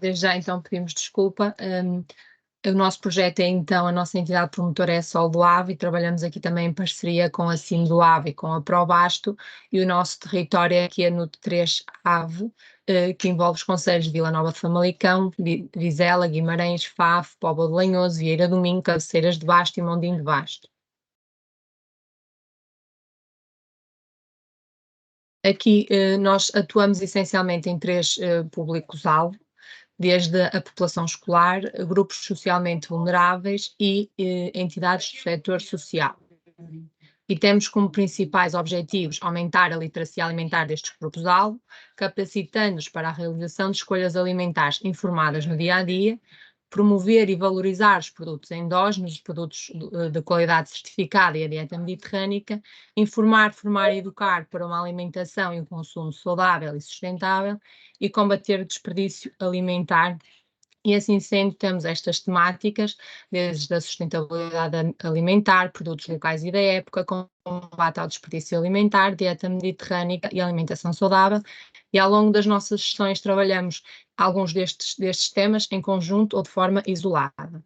Desde já, então, pedimos desculpa. O nosso projeto é, então, a nossa entidade promotora é a Sol do Ave e trabalhamos aqui também em parceria com a CIM do Ave e com a Probasto, e o nosso território é aqui a NUT 3 Ave, que envolve os concelhos de Vila Nova de Famalicão, Vizela, Guimarães, Faf, Póvoa de Lanhoso, Vieira do Minho, Cabeceiras de Basto e Mondinho de Basto. Aqui, nós atuamos essencialmente em três públicos-alvo, desde a população escolar, grupos socialmente vulneráveis e entidades do setor social. E temos como principais objetivos aumentar a literacia alimentar destes grupos-alvo, capacitando-os para a realização de escolhas alimentares informadas no dia a dia, promover e valorizar os produtos endógenos, os produtos de qualidade certificada e a dieta mediterrânica, informar, formar e educar para uma alimentação e um consumo saudável e sustentável e combater o desperdício alimentar. E assim sendo, temos estas temáticas, desde a sustentabilidade alimentar, produtos locais e da época, combate ao desperdício alimentar, dieta mediterrânica e alimentação saudável. E ao longo das nossas sessões trabalhamos alguns destes temas em conjunto ou de forma isolada.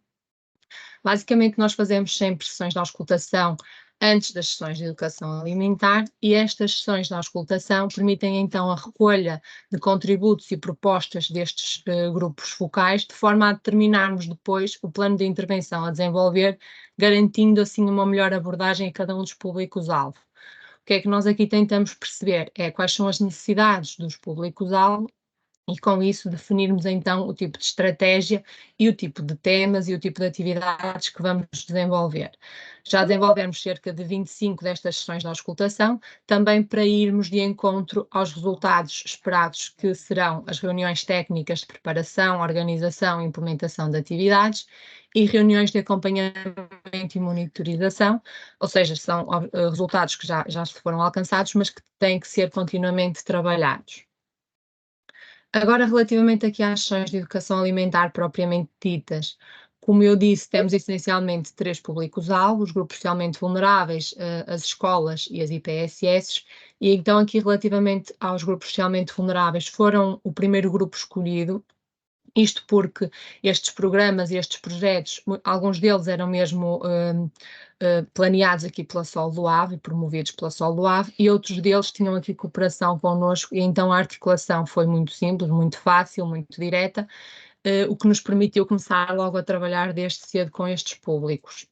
Basicamente, nós fazemos sempre sessões de auscultação antes das sessões de educação alimentar e estas sessões de auscultação permitem então a recolha de contributos e propostas destes grupos focais, de forma a determinarmos depois o plano de intervenção a desenvolver, garantindo assim uma melhor abordagem a cada um dos públicos-alvo. O que é que nós aqui tentamos perceber é quais são as necessidades dos públicos-alvo e com isso definirmos então o tipo de estratégia e o tipo de temas e o tipo de atividades que vamos desenvolver. Já desenvolvemos cerca de 25 destas sessões de auscultação, também para irmos de encontro aos resultados esperados, que serão as reuniões técnicas de preparação, organização e implementação de atividades e reuniões de acompanhamento e monitorização, ou seja, são resultados que já foram alcançados, mas que têm que ser continuamente trabalhados. Agora, relativamente aqui às sessões de educação alimentar propriamente ditas, como eu disse, temos essencialmente três públicos-alvo, os grupos socialmente vulneráveis, as escolas e as IPSS, e então aqui relativamente aos grupos socialmente vulneráveis foram o primeiro grupo escolhido, isto porque estes programas e estes projetos, alguns deles eram mesmo planeados aqui pela Sol do Ave e promovidos pela Sol do Ave, e outros deles tinham aqui cooperação connosco, e então a articulação foi muito simples, muito fácil, muito direta, o que nos permitiu começar logo a trabalhar desde cedo com estes públicos.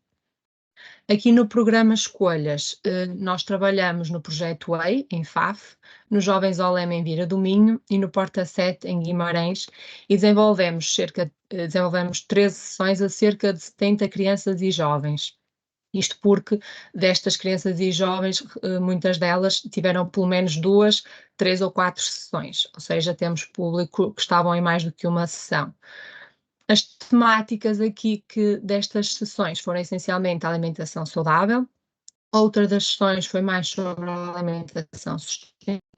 Aqui no programa Escolhas, nós trabalhamos no projeto EI, em Faf, nos Jovens Olema em Vira do Minho e no Porta 7 em Guimarães, e desenvolvemos 13 sessões a cerca de 70 crianças e jovens. Isto porque destas crianças e jovens, muitas delas tiveram pelo menos 2, 3 ou 4 sessões, ou seja, temos público que estavam em mais do que uma sessão. As temáticas aqui destas sessões foram essencialmente a alimentação saudável, outra das sessões foi mais sobre a alimentação sustentável,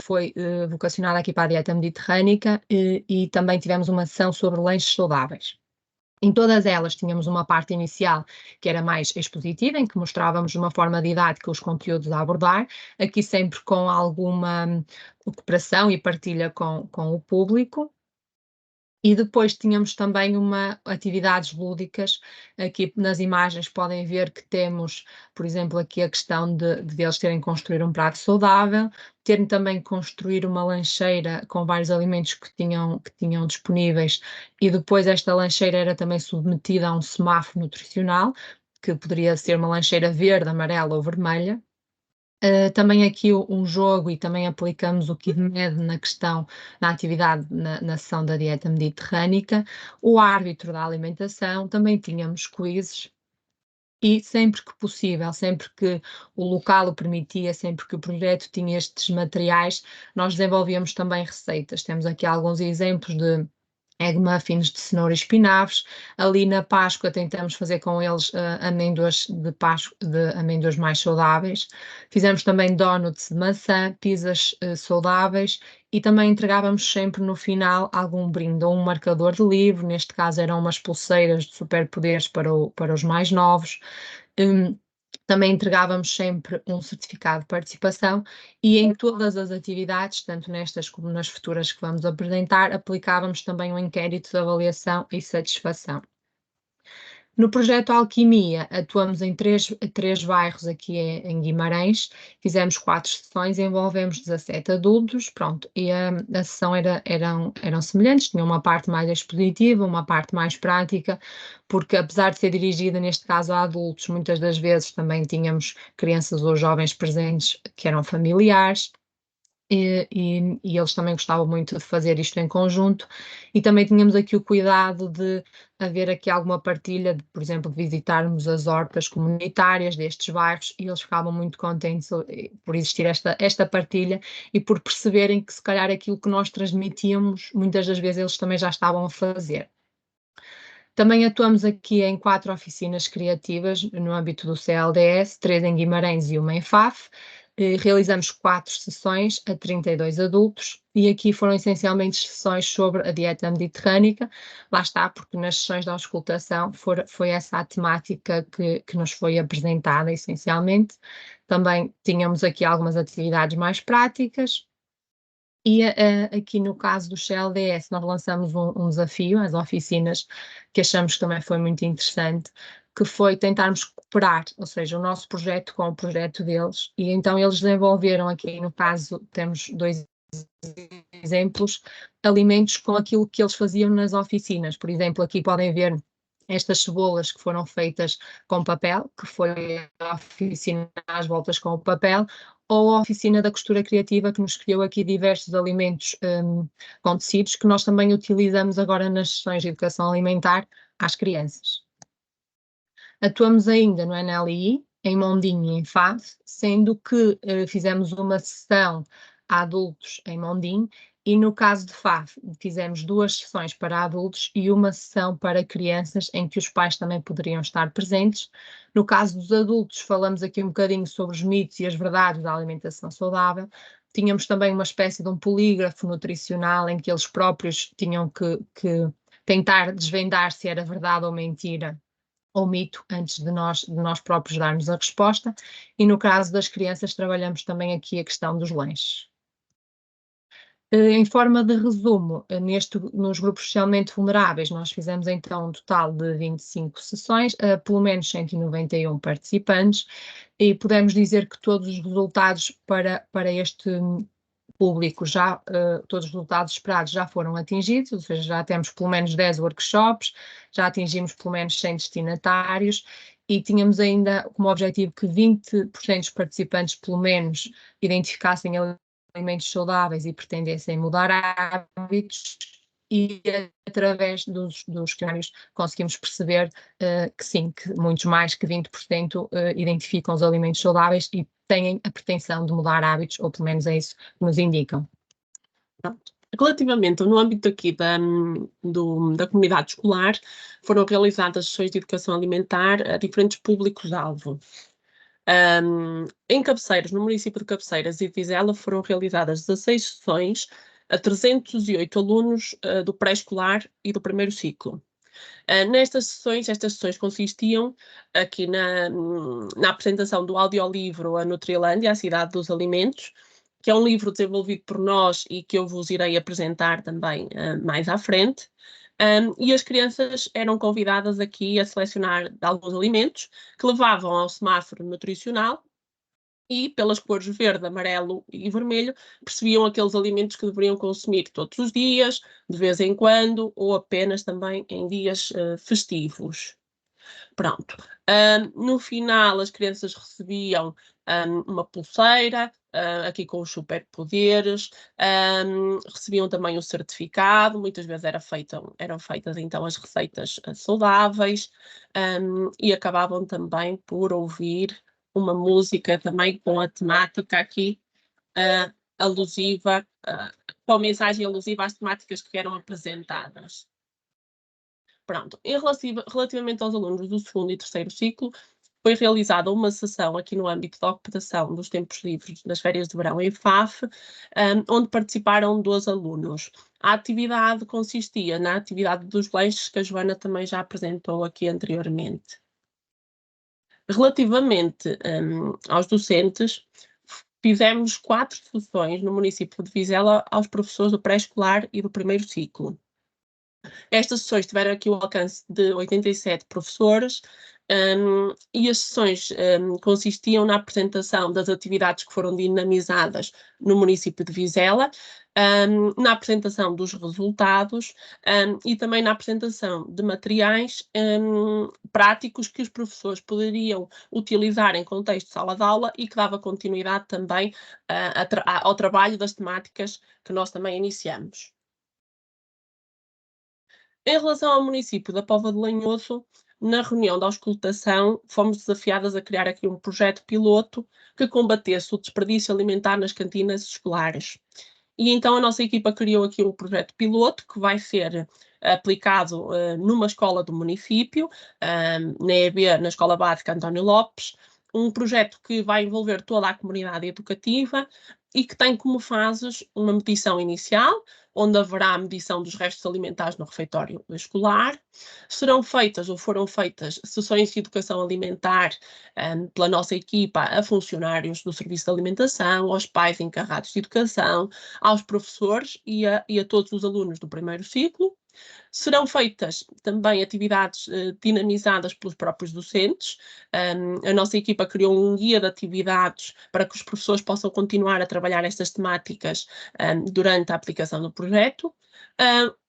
foi vocacionada aqui para a dieta mediterrânica e também tivemos uma sessão sobre lanches saudáveis. Em todas elas tínhamos uma parte inicial que era mais expositiva, em que mostrávamos de uma forma didática os conteúdos a abordar, aqui sempre com alguma cooperação e partilha com o público. E depois tínhamos também atividades lúdicas, aqui nas imagens podem ver que temos, por exemplo, aqui a questão de eles terem que construir um prato saudável, terem também que construir uma lancheira com vários alimentos que tinham disponíveis, e depois esta lancheira era também submetida a um semáforo nutricional, que poderia ser uma lancheira verde, amarela ou vermelha. Também aqui um jogo e também aplicamos o KidMed na atividade, na sessão da dieta mediterrânica, o árbitro da alimentação, também tínhamos quizzes e sempre que possível, sempre que o local o permitia, sempre que o projeto tinha estes materiais, nós desenvolvíamos também receitas. Temos aqui alguns exemplos de egg muffins de cenoura e espinafres. Ali na Páscoa tentamos fazer com eles amêndoas de amêndoas mais saudáveis. Fizemos também donuts de maçã, pizzas saudáveis e também entregávamos sempre no final algum brinde ou um marcador de livro. Neste caso eram umas pulseiras de superpoderes para os mais novos. Também entregávamos sempre um certificado de participação e em todas as atividades, tanto nestas como nas futuras que vamos apresentar, aplicávamos também um inquérito de avaliação e satisfação. No projeto Alquimia, atuamos em três bairros aqui em Guimarães, fizemos 4 sessões, envolvemos 17 adultos, pronto, e a sessão eram semelhantes, tinha uma parte mais expositiva, uma parte mais prática, porque apesar de ser dirigida neste caso a adultos, muitas das vezes também tínhamos crianças ou jovens presentes que eram familiares. E eles também gostavam muito de fazer isto em conjunto, e também tínhamos aqui o cuidado de haver aqui alguma partilha, de, por exemplo, de visitarmos as hortas comunitárias destes bairros, e eles ficavam muito contentes por existir esta partilha e por perceberem que se calhar aquilo que nós transmitíamos, muitas das vezes eles também já estavam a fazer. Também atuamos aqui em 4 oficinas criativas no âmbito do CLDS, 3 em Guimarães e uma em Faf. Realizamos 4 sessões a 32 adultos e aqui foram essencialmente sessões sobre a dieta mediterrânica. Lá está, porque nas sessões de auscultação foi essa a temática que nos foi apresentada essencialmente. Também tínhamos aqui algumas atividades mais práticas. E aqui no caso do CLDS, nós lançamos um desafio às oficinas, que achamos que também foi muito interessante, que foi tentarmos cooperar, ou seja, o nosso projeto com o projeto deles, e então eles desenvolveram aqui, no caso, temos 2 exemplos, alimentos com aquilo que eles faziam nas oficinas. Por exemplo, aqui podem ver estas cebolas que foram feitas com papel, que foi a oficina às voltas com o papel, ou a oficina da costura criativa, que nos criou aqui diversos alimentos com tecidos, que nós também utilizamos agora nas sessões de educação alimentar às crianças. Atuamos ainda no NLI, em Mondim e em Faf, sendo que fizemos uma sessão a adultos em Mondim, e no caso de Faf, fizemos 2 sessões para adultos e uma sessão para crianças, em que os pais também poderiam estar presentes. No caso dos adultos, falamos aqui um bocadinho sobre os mitos e as verdades da alimentação saudável. Tínhamos também uma espécie de um polígrafo nutricional, em que eles próprios tinham que tentar desvendar se era verdade ou mentira ou mito, antes de nós próprios darmos a resposta. E no caso das crianças, trabalhamos também aqui a questão dos lanches. Em forma de resumo, nos grupos socialmente vulneráveis, nós fizemos então um total de 25 sessões, pelo menos 191 participantes, e podemos dizer que todos os resultados para este público todos os resultados esperados já foram atingidos, ou seja, já temos pelo menos 10 workshops, já atingimos pelo menos 100 destinatários, e tínhamos ainda como objetivo que 20% dos participantes pelo menos identificassem alimentos saudáveis e pretendessem mudar hábitos, e através dos questionários conseguimos perceber que sim, que muitos mais que 20% identificam os alimentos saudáveis e têm a pretensão de mudar hábitos, ou pelo menos é isso que nos indicam. Pronto. Relativamente no âmbito aqui da comunidade escolar, foram realizadas sessões de educação alimentar a diferentes públicos-alvo. Em Cabeceiras, no município de Cabeceiras e Vizela, foram realizadas 16 sessões a 308 alunos do pré-escolar e do primeiro ciclo. Estas sessões consistiam aqui na apresentação do audiolivro A Nutrilândia, a Cidade dos Alimentos, que é um livro desenvolvido por nós e que eu vos irei apresentar também mais à frente. E as crianças eram convidadas aqui a selecionar alguns alimentos que levavam ao semáforo nutricional e, pelas cores verde, amarelo e vermelho, percebiam aqueles alimentos que deveriam consumir todos os dias, de vez em quando, ou apenas também em dias festivos. Pronto. No final, as crianças recebiam uma pulseira, aqui com os superpoderes, recebiam também o certificado, muitas vezes eram feitas então as receitas saudáveis, e acabavam também por ouvir uma música também com a temática aqui alusiva, com a mensagem alusiva às temáticas que eram apresentadas. Pronto, relativamente aos alunos do segundo e terceiro ciclo, foi realizada uma sessão aqui no âmbito da ocupação dos tempos livres das férias de verão em Faf, onde participaram 12 alunos. A atividade consistia na atividade dos lanches, que a Joana também já apresentou aqui anteriormente. Relativamente aos docentes, fizemos 4 sessões no município de Vizela aos professores do pré-escolar e do primeiro ciclo. Estas sessões tiveram aqui o alcance de 87 professores, e as sessões consistiam na apresentação das atividades que foram dinamizadas no município de Vizela, na apresentação dos resultados, e também na apresentação de materiais práticos que os professores poderiam utilizar em contexto de sala de aula e que dava continuidade também ao trabalho das temáticas que nós também iniciamos. Em relação ao município da Póvoa de Lanhoso, na reunião da auscultação, fomos desafiadas a criar aqui um projeto piloto que combatesse o desperdício alimentar nas cantinas escolares. E então a nossa equipa criou aqui um projeto piloto que vai ser aplicado numa escola do município, na EB, na Escola Básica António Lopes, um projeto que vai envolver toda a comunidade educativa e que tem como fases uma medição inicial, onde haverá a medição dos restos alimentares no refeitório escolar. Serão feitas ou foram feitas sessões de educação alimentar pela nossa equipa a funcionários do Serviço de Alimentação, aos pais encarregados de educação, aos professores e a todos os alunos do primeiro ciclo. Serão feitas também atividades dinamizadas pelos próprios docentes. A nossa equipa criou um guia de atividades para que os professores possam continuar a trabalhar estas temáticas durante a aplicação do projeto.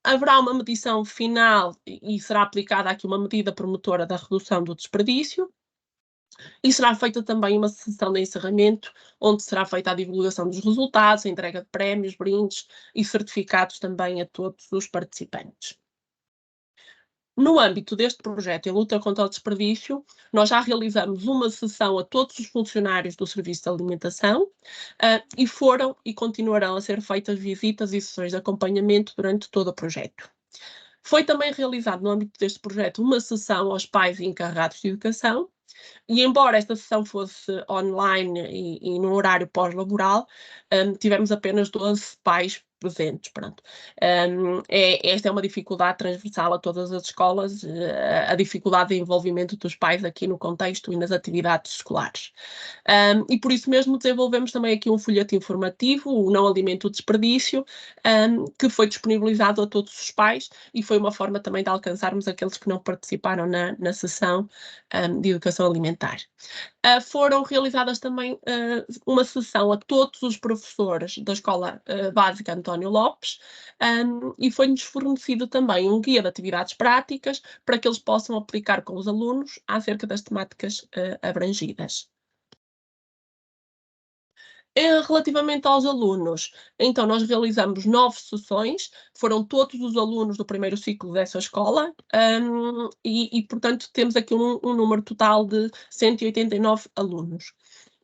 Haverá uma medição final e será aplicada aqui uma medida promotora da redução do desperdício. E será feita também uma sessão de encerramento, onde será feita a divulgação dos resultados, a entrega de prémios, brindes e certificados também a todos os participantes. No âmbito deste projeto em luta contra o desperdício, nós já realizamos uma sessão a todos os funcionários do Serviço de Alimentação e foram e continuarão a ser feitas visitas e sessões de acompanhamento durante todo o projeto. Foi também realizado no âmbito deste projeto uma sessão aos pais e encarregados de educação, e embora esta sessão fosse online e num horário pós-laboral, tivemos apenas 12 pais presentes. Pronto. Esta é uma dificuldade transversal a todas as escolas, a dificuldade de envolvimento dos pais aqui no contexto e nas atividades escolares. E por isso mesmo desenvolvemos também aqui um folheto informativo, o Não Alimento o Desperdício, que foi disponibilizado a todos os pais e foi uma forma também de alcançarmos aqueles que não participaram na sessão de educação alimentar. Foram realizadas também uma sessão a todos os professores da Escola Básica António Lopes e foi-nos fornecido também um guia de atividades práticas para que eles possam aplicar com os alunos acerca das temáticas abrangidas. Relativamente aos alunos, então nós realizamos 9 sessões, foram todos os alunos do primeiro ciclo dessa escola, e portanto temos aqui um número total de 189 alunos.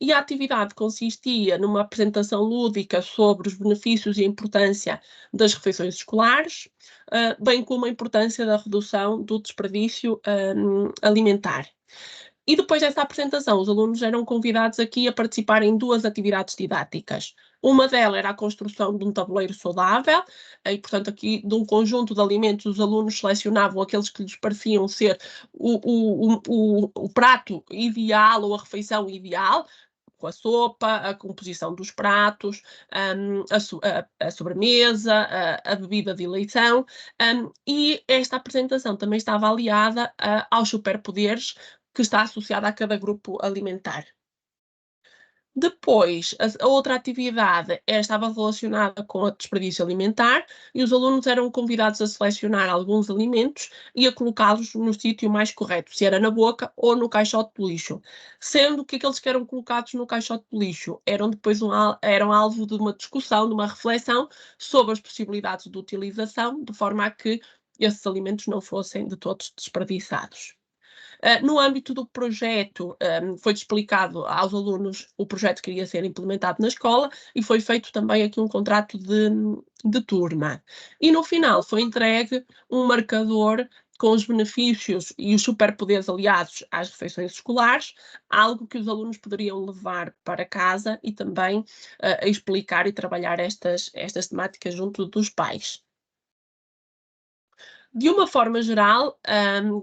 E a atividade consistia numa apresentação lúdica sobre os benefícios e a importância das refeições escolares, bem como a importância da redução do desperdício alimentar. E depois dessa apresentação, os alunos eram convidados aqui a participar em 2 atividades didáticas. Uma delas era a construção de um tabuleiro saudável, e portanto aqui de um conjunto de alimentos os alunos selecionavam aqueles que lhes pareciam ser o prato ideal ou a refeição ideal, com a sopa, a composição dos pratos, a sobremesa, a bebida de eleição, e esta apresentação também estava aliada aos superpoderes que está associada a cada grupo alimentar. Depois, a outra atividade estava relacionada com o desperdício alimentar e os alunos eram convidados a selecionar alguns alimentos e a colocá-los no sítio mais correto, se era na boca ou no caixote de lixo. Sendo que aqueles que eram colocados no caixote de lixo eram depois eram alvo de uma discussão, de uma reflexão sobre as possibilidades de utilização, de forma a que esses alimentos não fossem de todos desperdiçados. No âmbito do projeto, foi explicado aos alunos o projeto que iria ser implementado na escola e foi feito também aqui um contrato de turma. E no final foi entregue um marcador com os benefícios e os superpoderes aliados às refeições escolares, algo que os alunos poderiam levar para casa e também explicar e trabalhar estas temáticas junto dos pais. De uma forma geral,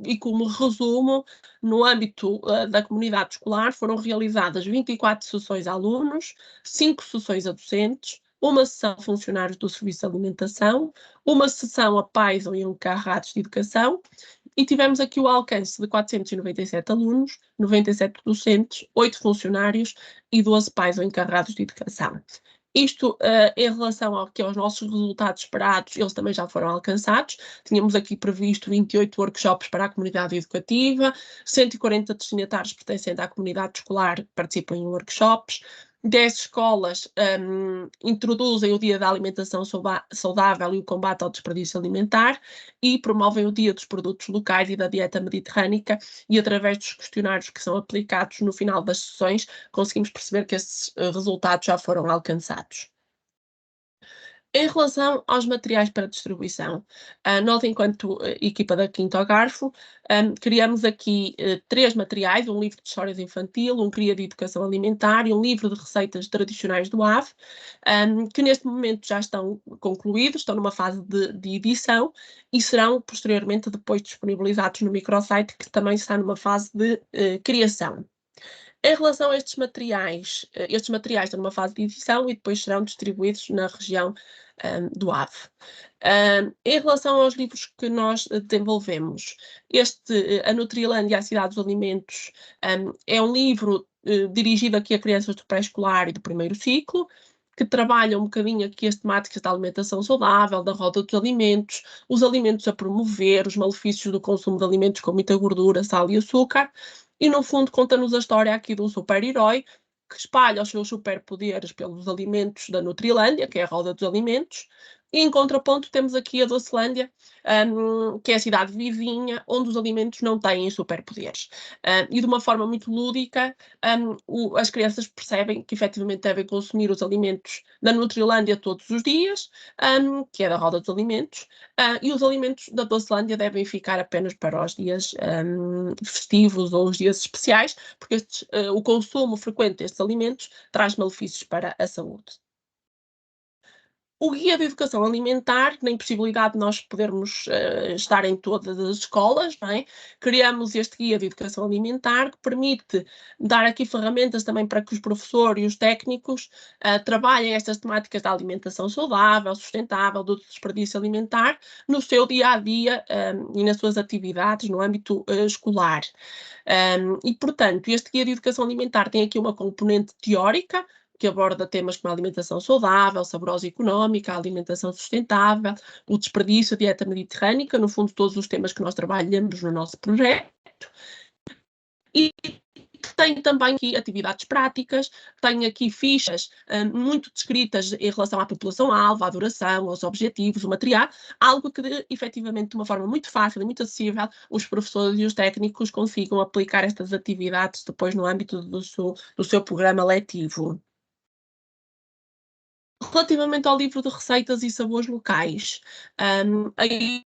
e como resumo, no âmbito da comunidade escolar foram realizadas 24 sessões a alunos, 5 sessões a docentes, uma sessão a funcionários do Serviço de Alimentação, uma sessão a pais ou encarregados de educação, e tivemos aqui o alcance de 497 alunos, 97 docentes, 8 funcionários e 12 pais ou encarregados de educação. Isto, em relação aos nossos resultados esperados, eles também já foram alcançados. Tínhamos aqui previsto 28 workshops para a comunidade educativa, 140 destinatários pertencentes à comunidade escolar participam em workshops, 10 escolas introduzem o Dia da Alimentação Saudável e o combate ao desperdício alimentar e promovem o Dia dos Produtos Locais e da Dieta Mediterrânica, e através dos questionários que são aplicados no final das sessões conseguimos perceber que esses resultados já foram alcançados. Em relação aos materiais para distribuição, nós, enquanto equipa da Quinta ao Garfo, criamos aqui 3 materiais: um livro de histórias infantil, um guia de educação alimentar e um livro de receitas tradicionais do AVE, que neste momento já estão concluídos, estão numa fase de edição e serão posteriormente depois disponibilizados no microsite, que também está numa fase de criação. Em relação a estes materiais estão numa fase de edição e depois serão distribuídos na região do AVE. Em relação aos livros que nós desenvolvemos, A Nutrilândia, a Cidade dos Alimentos, é um livro dirigido aqui a crianças do pré-escolar e do primeiro ciclo, que trabalha um bocadinho aqui as temáticas da alimentação saudável, da roda dos alimentos, os alimentos a promover, os malefícios do consumo de alimentos com muita gordura, sal e açúcar, e no fundo conta-nos a história aqui de um super-herói que espalha os seus superpoderes pelos alimentos da Nutrilândia, que é a roda dos alimentos, e em contraponto temos aqui a Docelândia, que é a cidade vizinha, onde os alimentos não têm superpoderes. E de uma forma muito lúdica, as crianças percebem que efetivamente devem consumir os alimentos da Nutrilândia todos os dias, que é da roda dos alimentos, e os alimentos da Docelândia devem ficar apenas para os dias festivos ou os dias especiais, porque o consumo frequente destes alimentos traz malefícios para a saúde. O guia de educação alimentar, na impossibilidade de nós podermos estar em todas as escolas, não é? Criamos este guia de educação alimentar que permite dar aqui ferramentas também para que os professores e os técnicos trabalhem estas temáticas da alimentação saudável, sustentável, do desperdício alimentar no seu dia-a-dia e nas suas atividades no âmbito escolar. E, portanto, este guia de educação alimentar tem aqui uma componente teórica, que aborda temas como a alimentação saudável, saborosa e económica, a alimentação sustentável, o desperdício, a dieta mediterrânica, no fundo todos os temas que nós trabalhamos no nosso projeto. E tem também aqui atividades práticas, tem aqui fichas muito descritas em relação à população-alvo, à duração, aos objetivos, o material, algo que efetivamente de uma forma muito fácil e muito acessível os professores e os técnicos consigam aplicar estas atividades depois no âmbito do seu programa letivo. Relativamente ao livro de receitas e sabores locais, aí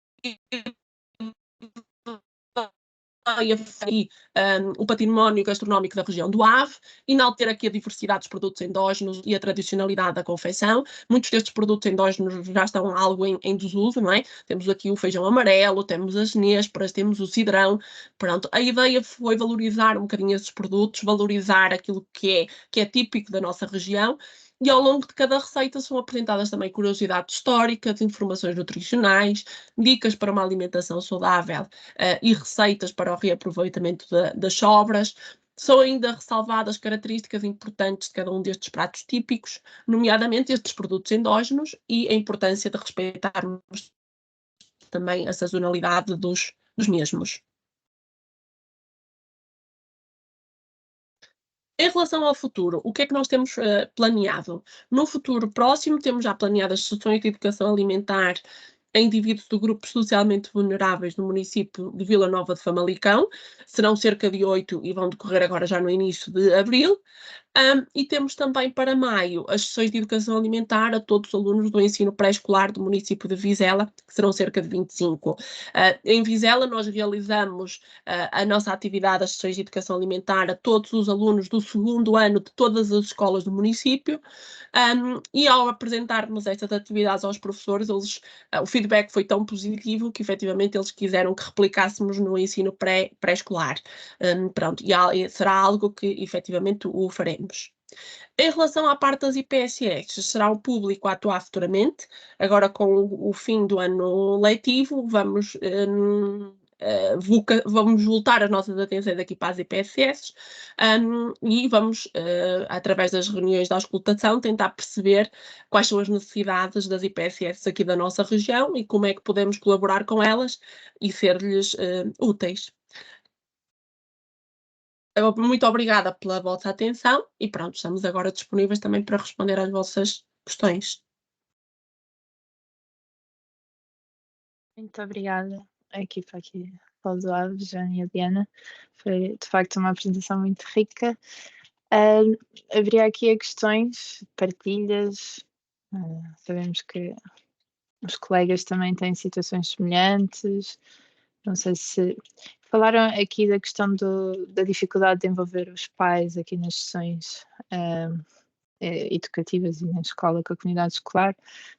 o património gastronómico da região do AVE, enalter aqui a diversidade dos produtos endógenos e a tradicionalidade da confecção. Muitos destes produtos endógenos já estão algo em desuso, não é? Temos aqui o feijão amarelo, temos as nésperas, temos o cidrão. Pronto, a ideia foi valorizar um bocadinho esses produtos, valorizar aquilo que é típico da nossa região. E ao longo de cada receita são apresentadas também curiosidades históricas, informações nutricionais, dicas para uma alimentação saudável e receitas para o reaproveitamento das sobras. São ainda ressalvadas características importantes de cada um destes pratos típicos, nomeadamente estes produtos endógenos e a importância de respeitarmos também a sazonalidade dos mesmos. Em relação ao futuro, o que é que nós temos planeado? No futuro próximo, temos já planeadas sessões de educação alimentar a indivíduos de grupos socialmente vulneráveis no município de Vila Nova de Famalicão. Serão cerca de 8 e vão decorrer agora já no início de abril. E temos também para maio as sessões de educação alimentar a todos os alunos do ensino pré-escolar do município de Vizela, que serão cerca de 25. Em Vizela nós realizamos a nossa atividade, as sessões de educação alimentar, a todos os alunos do segundo ano de todas as escolas do município, e ao apresentarmos estas atividades aos professores, o feedback foi tão positivo que efetivamente eles quiseram que replicássemos no ensino pré-escolar. Pronto, e será algo que efetivamente o faremos. Em relação à parte das IPSS, será o público a atuar futuramente. Agora, com o fim do ano letivo, vamos voltar as nossas atenções aqui para as IPSS, e vamos, através das reuniões da auscultação, tentar perceber quais são as necessidades das IPSS aqui da nossa região e como é que podemos colaborar com elas e ser-lhes úteis. Muito obrigada pela vossa atenção e pronto, estamos agora disponíveis também para responder às vossas questões. Muito obrigada à equipa aqui razoável, Jane e a Diana. Foi de facto uma apresentação muito rica. Haveria aqui questões, partilhas. Sabemos que os colegas também têm situações semelhantes. Não sei se falaram aqui da questão da dificuldade de envolver os pais aqui nas sessões educativas e na escola com a comunidade escolar.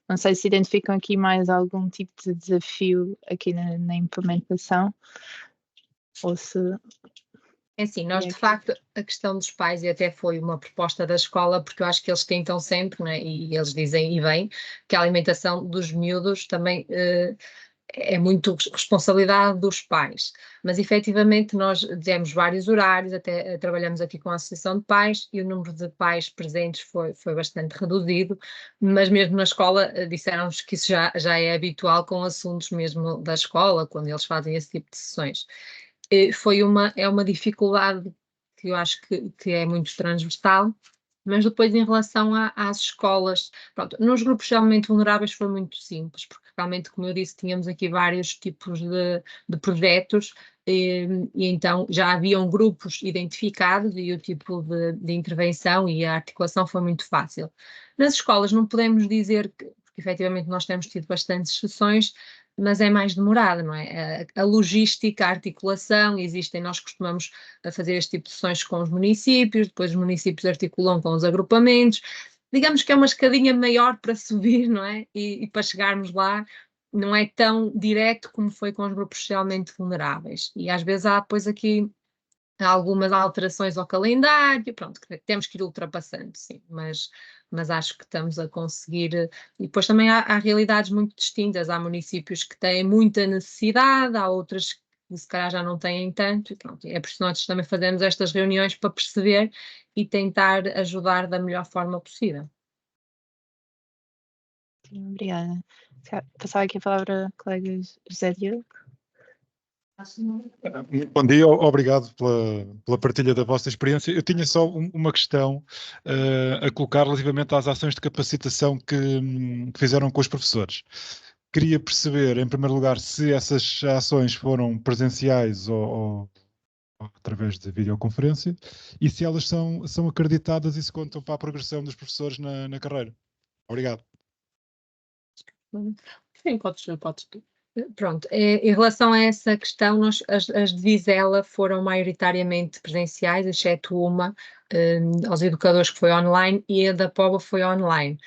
Não sei se identificam aqui mais algum tipo de desafio aqui na implementação ou se... É assim, nós de facto, a questão dos pais, e até foi uma proposta da escola, porque eu acho que eles tentam sempre, né, e eles dizem e bem, que a alimentação dos miúdos também é muito responsabilidade dos pais, mas efetivamente nós demos vários horários, até trabalhamos aqui com a Associação de Pais e o número de pais presentes foi bastante reduzido, mas mesmo na escola disseram-nos que isso já é habitual com assuntos mesmo da escola, quando eles fazem esse tipo de sessões. É uma dificuldade que eu acho que é muito transversal, mas depois em relação às escolas, pronto, nos grupos realmente vulneráveis foi muito simples, porque realmente, como eu disse, tínhamos aqui vários tipos de projetos e então já haviam grupos identificados e o tipo de intervenção e a articulação foi muito fácil. Nas escolas não podemos dizer que, porque efetivamente nós temos tido bastantes sessões, mas é mais demorado, não é? A logística, a articulação, nós costumamos fazer este tipo de sessões com os municípios, depois os municípios articulam com os agrupamentos, digamos que é uma escadinha maior para subir, não é? E para chegarmos lá, não é tão direto como foi com os grupos socialmente vulneráveis. E às vezes há depois aqui algumas alterações ao calendário, pronto, que temos que ir ultrapassando, sim, mas acho que estamos a conseguir. E depois também há realidades muito distintas, há municípios que têm muita necessidade, há outras que se calhar já não têm tanto, e pronto, é por isso que nós também fazemos estas reuniões para perceber e tentar ajudar da melhor forma possível. Obrigada. Passava aqui a palavra ao colega José Diogo. Bom dia, obrigado pela partilha da vossa experiência. Eu tinha só uma questão a colocar relativamente às ações de capacitação que fizeram com os professores. Queria perceber, em primeiro lugar, se essas ações foram presenciais ou através de videoconferência e se elas são acreditadas e se contam para a progressão dos professores na carreira. Obrigado. Sim, podes. Pronto, em relação a essa questão, as de Vizela foram maioritariamente presenciais, exceto uma aos educadores que foi online e a da Póvoa foi online.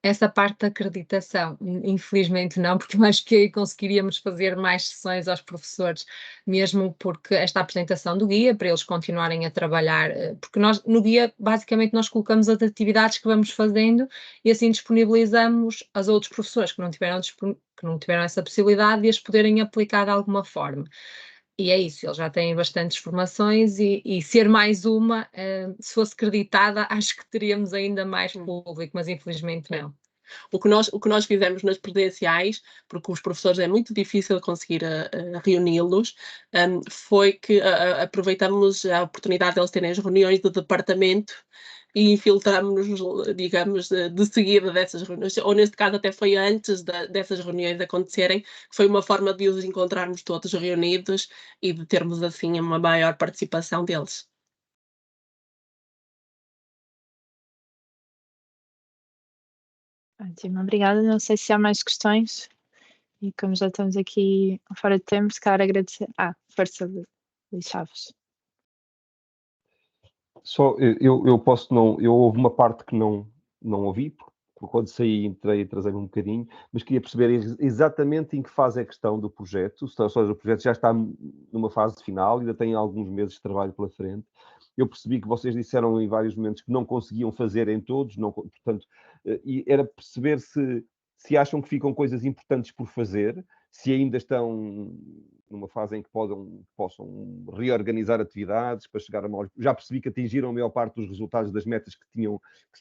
Essa parte da acreditação, infelizmente não, porque eu acho que aí conseguiríamos fazer mais sessões aos professores, mesmo porque esta apresentação do guia, para eles continuarem a trabalhar, porque nós, no guia, basicamente nós colocamos as atividades que vamos fazendo e assim disponibilizamos aos outros professores que não tiveram essa possibilidade de as poderem aplicar de alguma forma. E é isso, eles já têm bastantes formações e ser mais uma, se fosse creditada, acho que teríamos ainda mais público, mas infelizmente não. O que nós fizemos nas presenciais, porque os professores é muito difícil conseguir reuni-los, foi que aproveitamos a oportunidade de eles terem as reuniões do departamento e infiltramos-nos, digamos, de seguida dessas reuniões, ou neste caso até foi antes dessas reuniões acontecerem, que foi uma forma de os encontrarmos todos reunidos e de termos assim uma maior participação deles. Ótimo, obrigada. Não sei se há mais questões. E como já estamos aqui fora de tempo, se calhar agradecer. Força, Luís Chaves. Só, eu posso não, eu houve uma parte que não ouvi, porque quando saí entrei e atrasei-me um bocadinho, mas queria perceber exatamente em que fase é a questão do projeto, ou seja, o projeto já está numa fase final, ainda tem alguns meses de trabalho pela frente. Eu percebi que vocês disseram em vários momentos que não conseguiam fazer em todos, não, portanto, e era perceber se acham que ficam coisas importantes por fazer, se ainda estão numa fase em que possam reorganizar atividades para chegar a maior... Já percebi que atingiram a maior parte dos resultados das metas que se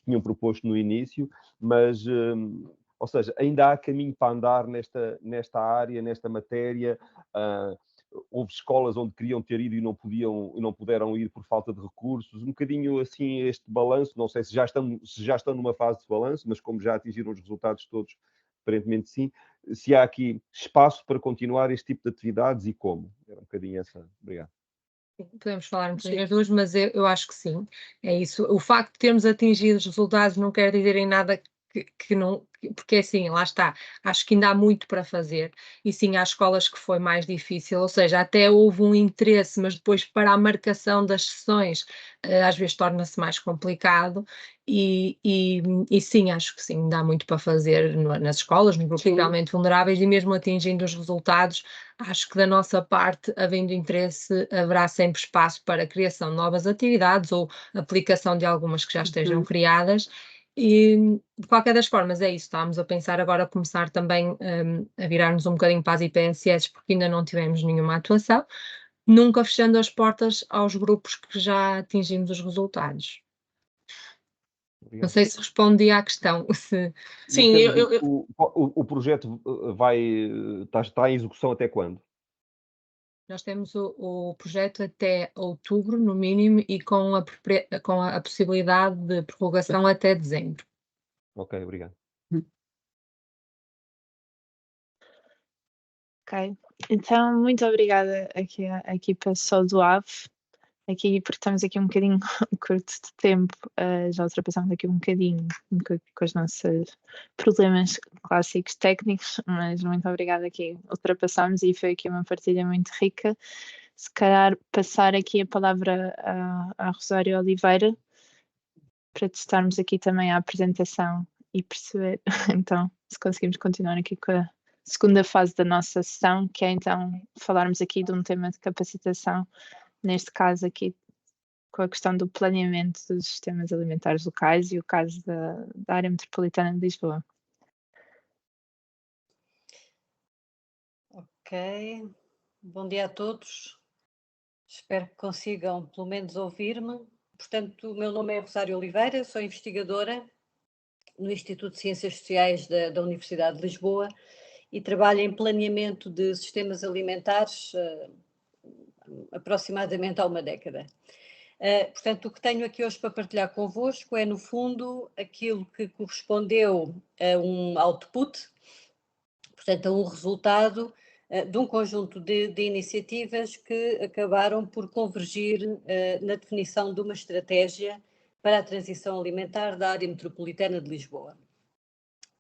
tinham proposto no início, mas, ou seja, ainda há caminho para andar nesta área, nesta matéria. Houve escolas onde queriam ter ido e não puderam ir por falta de recursos. Um bocadinho assim este balanço, não sei se já estão numa fase de balanço, mas como já atingiram os resultados todos, aparentemente sim, se há aqui espaço para continuar este tipo de atividades e como. Era um bocadinho essa. Obrigado. Podemos falar um bocadinho as duas, mas eu acho que sim, é isso. O facto de termos atingido os resultados não quer dizer em nada que não, porque assim, lá está, acho que ainda há muito para fazer, e sim, há escolas que foi mais difícil, ou seja, até houve um interesse, mas depois para a marcação das sessões, às vezes torna-se mais complicado, e sim, acho que sim, ainda há muito para fazer nas escolas, nos grupos realmente vulneráveis, e mesmo atingindo os resultados, acho que da nossa parte, havendo interesse, haverá sempre espaço para a criação de novas atividades ou aplicação de algumas que já estejam criadas. E, de qualquer das formas, é isso. Estávamos a pensar agora começar também a virar-nos um bocadinho para as IPSS, porque ainda não tivemos nenhuma atuação, nunca fechando as portas aos grupos que já atingimos os resultados. Não sei se respondi à questão. Sim, o projeto está em execução até quando? Nós temos o projeto até outubro, no mínimo, e com a possibilidade de prorrogação até dezembro. Ok, obrigado. Ok, então muito obrigada aqui à equipa Só do AVE, aqui porque estamos aqui um bocadinho curto de tempo, já ultrapassamos aqui um bocadinho com os nossos problemas clássicos técnicos, mas muito obrigada aqui, ultrapassamos e foi aqui uma partilha muito rica. Se calhar passar aqui a palavra à Rosário Oliveira, para testarmos aqui também a apresentação e perceber, então, se conseguimos continuar aqui com a segunda fase da nossa sessão, que é então falarmos aqui de um tema de capacitação, neste caso aqui com a questão do planeamento dos sistemas alimentares locais e o caso da área metropolitana de Lisboa. Ok, bom dia a todos. Espero que consigam pelo menos ouvir-me. Portanto, o meu nome é Rosário Oliveira, sou investigadora no Instituto de Ciências Sociais da Universidade de Lisboa e trabalho em planeamento de sistemas alimentares aproximadamente há uma década. Portanto, o que tenho aqui hoje para partilhar convosco é, no fundo, aquilo que correspondeu a um output, portanto, a um resultado de um conjunto de iniciativas que acabaram por convergir na definição de uma estratégia para a transição alimentar da área metropolitana de Lisboa.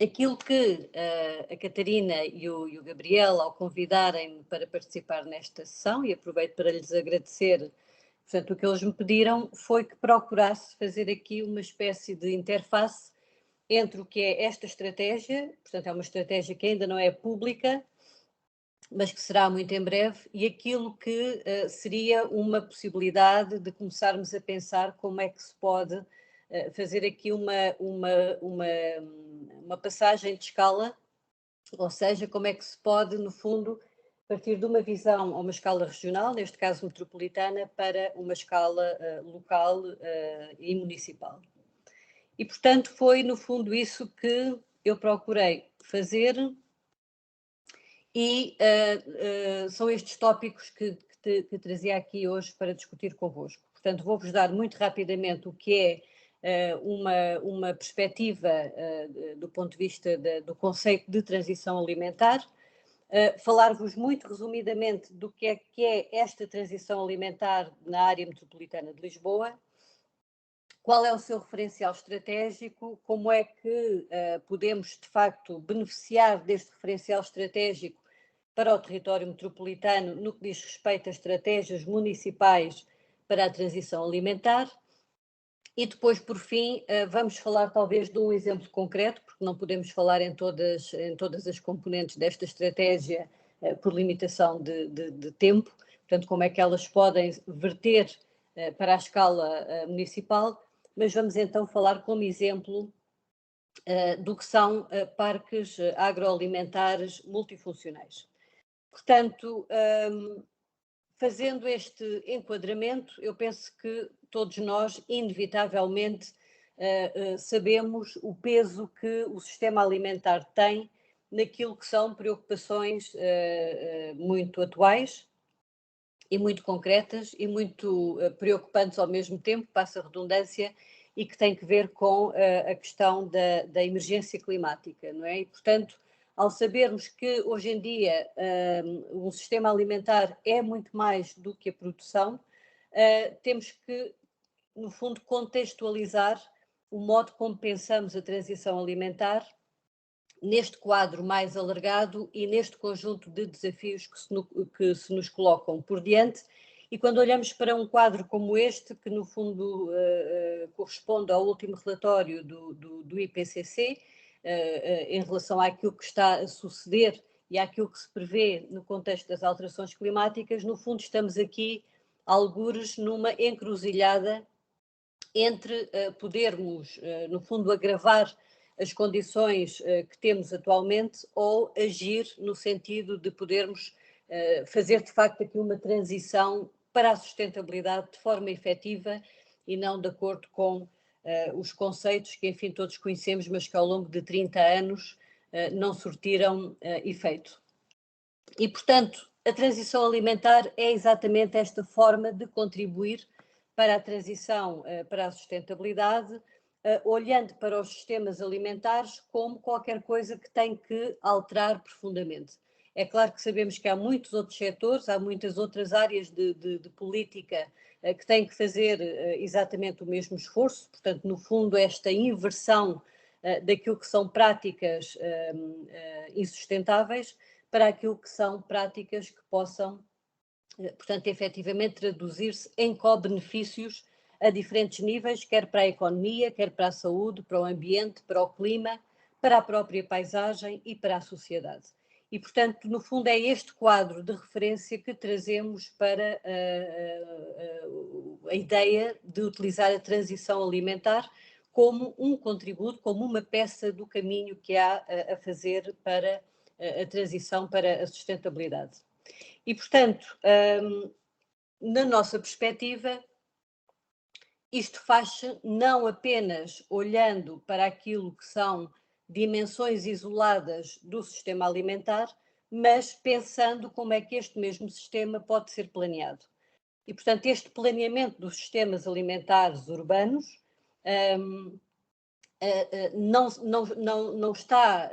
Aquilo que a Catarina e o Gabriel, ao convidarem-me para participar nesta sessão, e aproveito para lhes agradecer, portanto, o que eles me pediram foi que procurasse fazer aqui uma espécie de interface entre o que é esta estratégia, portanto, é uma estratégia que ainda não é pública, mas que será muito em breve, e aquilo que seria uma possibilidade de começarmos a pensar como é que se pode fazer aqui uma passagem de escala, ou seja, como é que se pode, no fundo, partir de uma visão a uma escala regional, neste caso metropolitana, para uma escala local e municipal. E, portanto, foi, no fundo, isso que eu procurei fazer, e são estes tópicos que trazia aqui hoje para discutir convosco. Portanto, vou-vos dar muito rapidamente o que é uma perspectiva do ponto de vista do conceito de transição alimentar, falar-vos muito resumidamente do que é esta transição alimentar na área metropolitana de Lisboa, qual é o seu referencial estratégico, como é que podemos, de facto, beneficiar deste referencial estratégico para o território metropolitano no que diz respeito a estratégias municipais para a transição alimentar. E depois, por fim, vamos falar talvez de um exemplo concreto, porque não podemos falar em todas as componentes desta estratégia por limitação de tempo, portanto, como é que elas podem verter para a escala municipal, mas vamos então falar como exemplo do que são parques agroalimentares multifuncionais. Portanto, fazendo este enquadramento, eu penso que todos nós, inevitavelmente, sabemos o peso que o sistema alimentar tem naquilo que são preocupações muito atuais e muito concretas e muito preocupantes ao mesmo tempo, passa a redundância, e que tem que ver com a questão da emergência climática, não é? E, portanto, ao sabermos que hoje em dia um sistema alimentar é muito mais do que a produção, temos que, no fundo, contextualizar o modo como pensamos a transição alimentar neste quadro mais alargado e neste conjunto de desafios que se nos colocam por diante. E quando olhamos para um quadro como este, que no fundo corresponde ao último relatório do IPCC, em relação àquilo que está a suceder e àquilo que se prevê no contexto das alterações climáticas, no fundo estamos aqui, algures, numa encruzilhada entre podermos, no fundo, agravar as condições que temos atualmente ou agir no sentido de podermos fazer, de facto, aqui uma transição para a sustentabilidade de forma efetiva e não de acordo com os conceitos que, enfim, todos conhecemos, mas que ao longo de 30 anos não surtiram efeito. E, portanto, a transição alimentar é exatamente esta forma de contribuir para a transição para a sustentabilidade, olhando para os sistemas alimentares como qualquer coisa que tem que alterar profundamente. É claro que sabemos que há muitos outros setores, há muitas outras áreas de política que têm que fazer exatamente o mesmo esforço, portanto, no fundo, esta inversão daquilo que são práticas insustentáveis para aquilo que são práticas que possam, portanto, efetivamente traduzir-se em co-benefícios a diferentes níveis, quer para a economia, quer para a saúde, para o ambiente, para o clima, para a própria paisagem e para a sociedade. E, portanto, no fundo é este quadro de referência que trazemos para a ideia de utilizar a transição alimentar como um contributo, como uma peça do caminho que há a fazer para a transição para a sustentabilidade. E, portanto, na nossa perspectiva, isto faz-se não apenas olhando para aquilo que são dimensões isoladas do sistema alimentar, mas pensando como é que este mesmo sistema pode ser planeado. E, portanto, este planeamento dos sistemas alimentares urbanos não está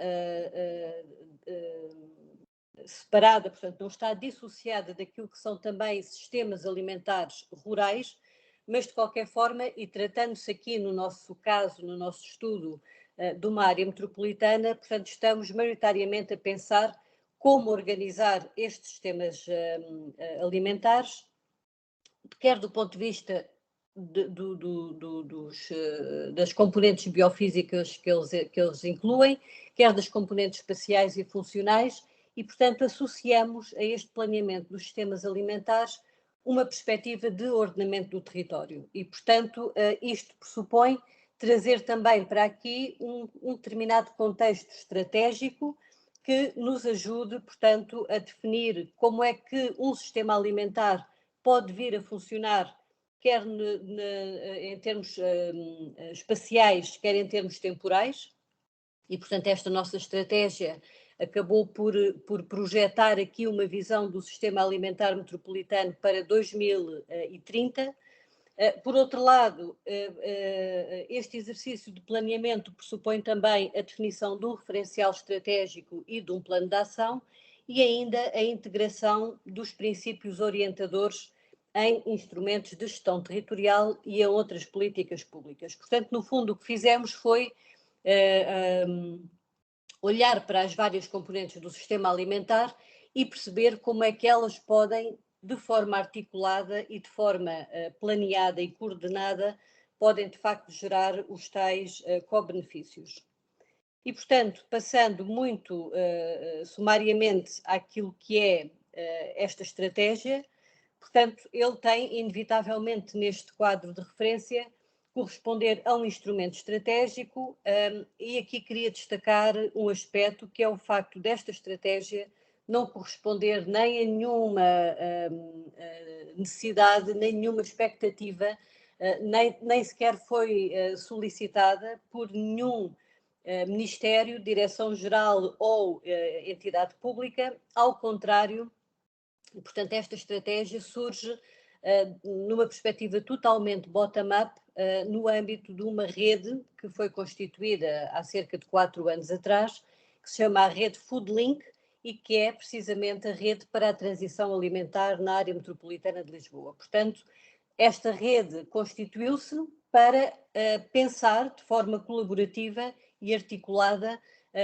separada, portanto, não está dissociada daquilo que são também sistemas alimentares rurais, mas de qualquer forma, e tratando-se aqui no nosso caso, no nosso estudo de uma área metropolitana, portanto, estamos maioritariamente a pensar como organizar estes sistemas alimentares, quer do ponto de vista das componentes biofísicas que eles incluem, quer das componentes espaciais e funcionais, e, portanto, associamos a este planeamento dos sistemas alimentares uma perspectiva de ordenamento do território. E, portanto, isto pressupõe trazer também para aqui um determinado contexto estratégico que nos ajude, portanto, a definir como é que um sistema alimentar pode vir a funcionar, quer em termos espaciais, quer em termos temporais. E, portanto, esta nossa estratégia acabou por projetar aqui uma visão do sistema alimentar metropolitano para 2030. Por outro lado, este exercício de planeamento pressupõe também a definição de um referencial estratégico e de um plano de ação e ainda a integração dos princípios orientadores em instrumentos de gestão territorial e em outras políticas públicas. Portanto, no fundo, o que fizemos foi olhar para as várias componentes do sistema alimentar e perceber como é que elas podem, de forma articulada e de forma planeada e coordenada, podem de facto gerar os tais co-benefícios. E, portanto, passando muito sumariamente àquilo que é esta estratégia, portanto, ele tem, inevitavelmente, neste quadro de referência, corresponder a um instrumento estratégico, e aqui queria destacar um aspecto que é o facto desta estratégia não corresponder nem a nenhuma necessidade, nem nenhuma expectativa, nem sequer foi solicitada por nenhum Ministério, Direção-Geral ou entidade pública. Ao contrário, portanto, esta estratégia surge numa perspectiva totalmente bottom-up, no âmbito de uma rede que foi constituída há cerca de 4 anos atrás, que se chama a Rede Foodlink e que é precisamente a rede para a transição alimentar na área metropolitana de Lisboa. Portanto, esta rede constituiu-se para pensar de forma colaborativa e articulada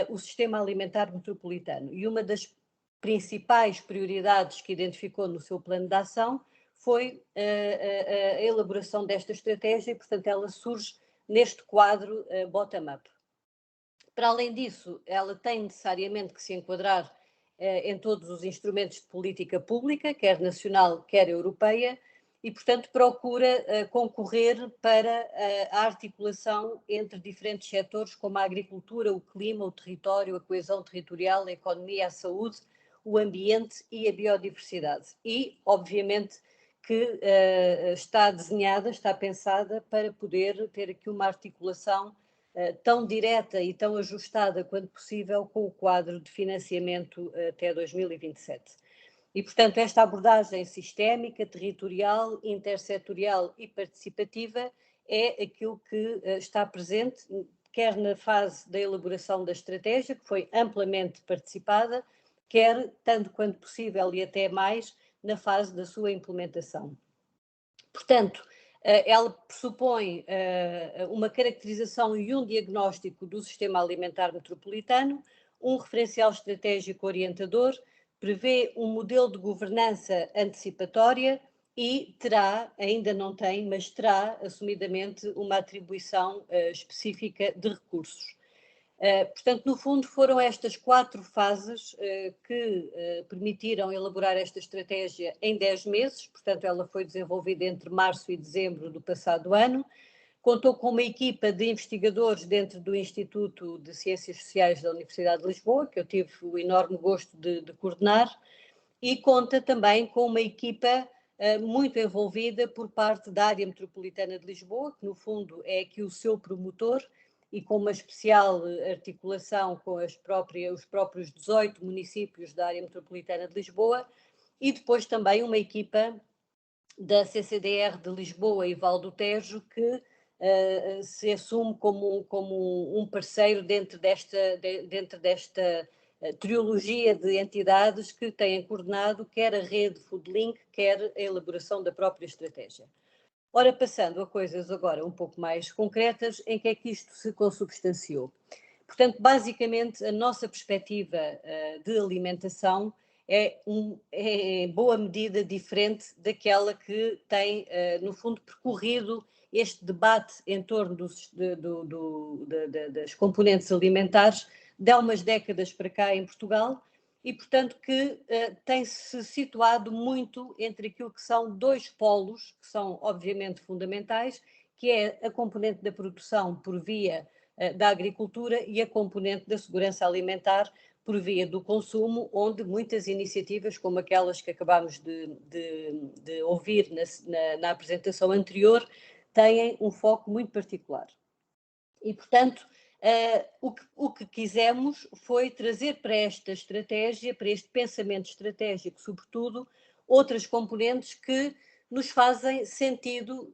o sistema alimentar metropolitano. E uma das principais prioridades que identificou no seu plano de ação foi a elaboração desta estratégia e, portanto, ela surge neste quadro bottom-up. Para além disso, ela tem necessariamente que se enquadrar em todos os instrumentos de política pública, quer nacional, quer europeia, e, portanto, procura concorrer para a articulação entre diferentes setores, como a agricultura, o clima, o território, a coesão territorial, a economia, a saúde, o ambiente e a biodiversidade. E, obviamente, que está desenhada, está pensada para poder ter aqui uma articulação tão direta e tão ajustada quanto possível com o quadro de financiamento até 2027. E, portanto, esta abordagem sistémica, territorial, intersetorial e participativa é aquilo que está presente, quer na fase da elaboração da estratégia, que foi amplamente participada, quer, tanto quanto possível e até mais, na fase da sua implementação. Portanto, ela pressupõe uma caracterização e um diagnóstico do sistema alimentar metropolitano, um referencial estratégico orientador, prevê um modelo de governança antecipatória e terá, ainda não tem, mas terá assumidamente uma atribuição específica de recursos. Portanto, no fundo, foram estas 4 fases que permitiram elaborar esta estratégia em 10 meses, portanto, ela foi desenvolvida entre março e dezembro do passado ano, contou com uma equipa de investigadores dentro do Instituto de Ciências Sociais da Universidade de Lisboa, que eu tive o enorme gosto de coordenar, e conta também com uma equipa muito envolvida por parte da área metropolitana de Lisboa, que no fundo é aqui o seu promotor, e com uma especial articulação com os próprios 18 municípios da área metropolitana de Lisboa, e depois também uma equipa da CCDR de Lisboa e Val do Tejo, que se assume como um parceiro dentro desta trilogia de entidades que têm coordenado quer a rede Foodlink, quer a elaboração da própria estratégia. Ora, passando a coisas agora um pouco mais concretas, em que é que isto se consubstanciou? Portanto, basicamente, a nossa perspectiva de alimentação é em boa medida diferente daquela que tem, no fundo, percorrido este debate em torno das componentes alimentares de há umas décadas para cá em Portugal, e, portanto, que tem-se situado muito entre aquilo que são 2 polos, que são obviamente fundamentais, que é a componente da produção por via da agricultura e a componente da segurança alimentar por via do consumo, onde muitas iniciativas, como aquelas que acabámos de ouvir na apresentação anterior, têm um foco muito particular. E, portanto, o que quisemos foi trazer para esta estratégia, para este pensamento estratégico, sobretudo, outras componentes que nos fazem sentido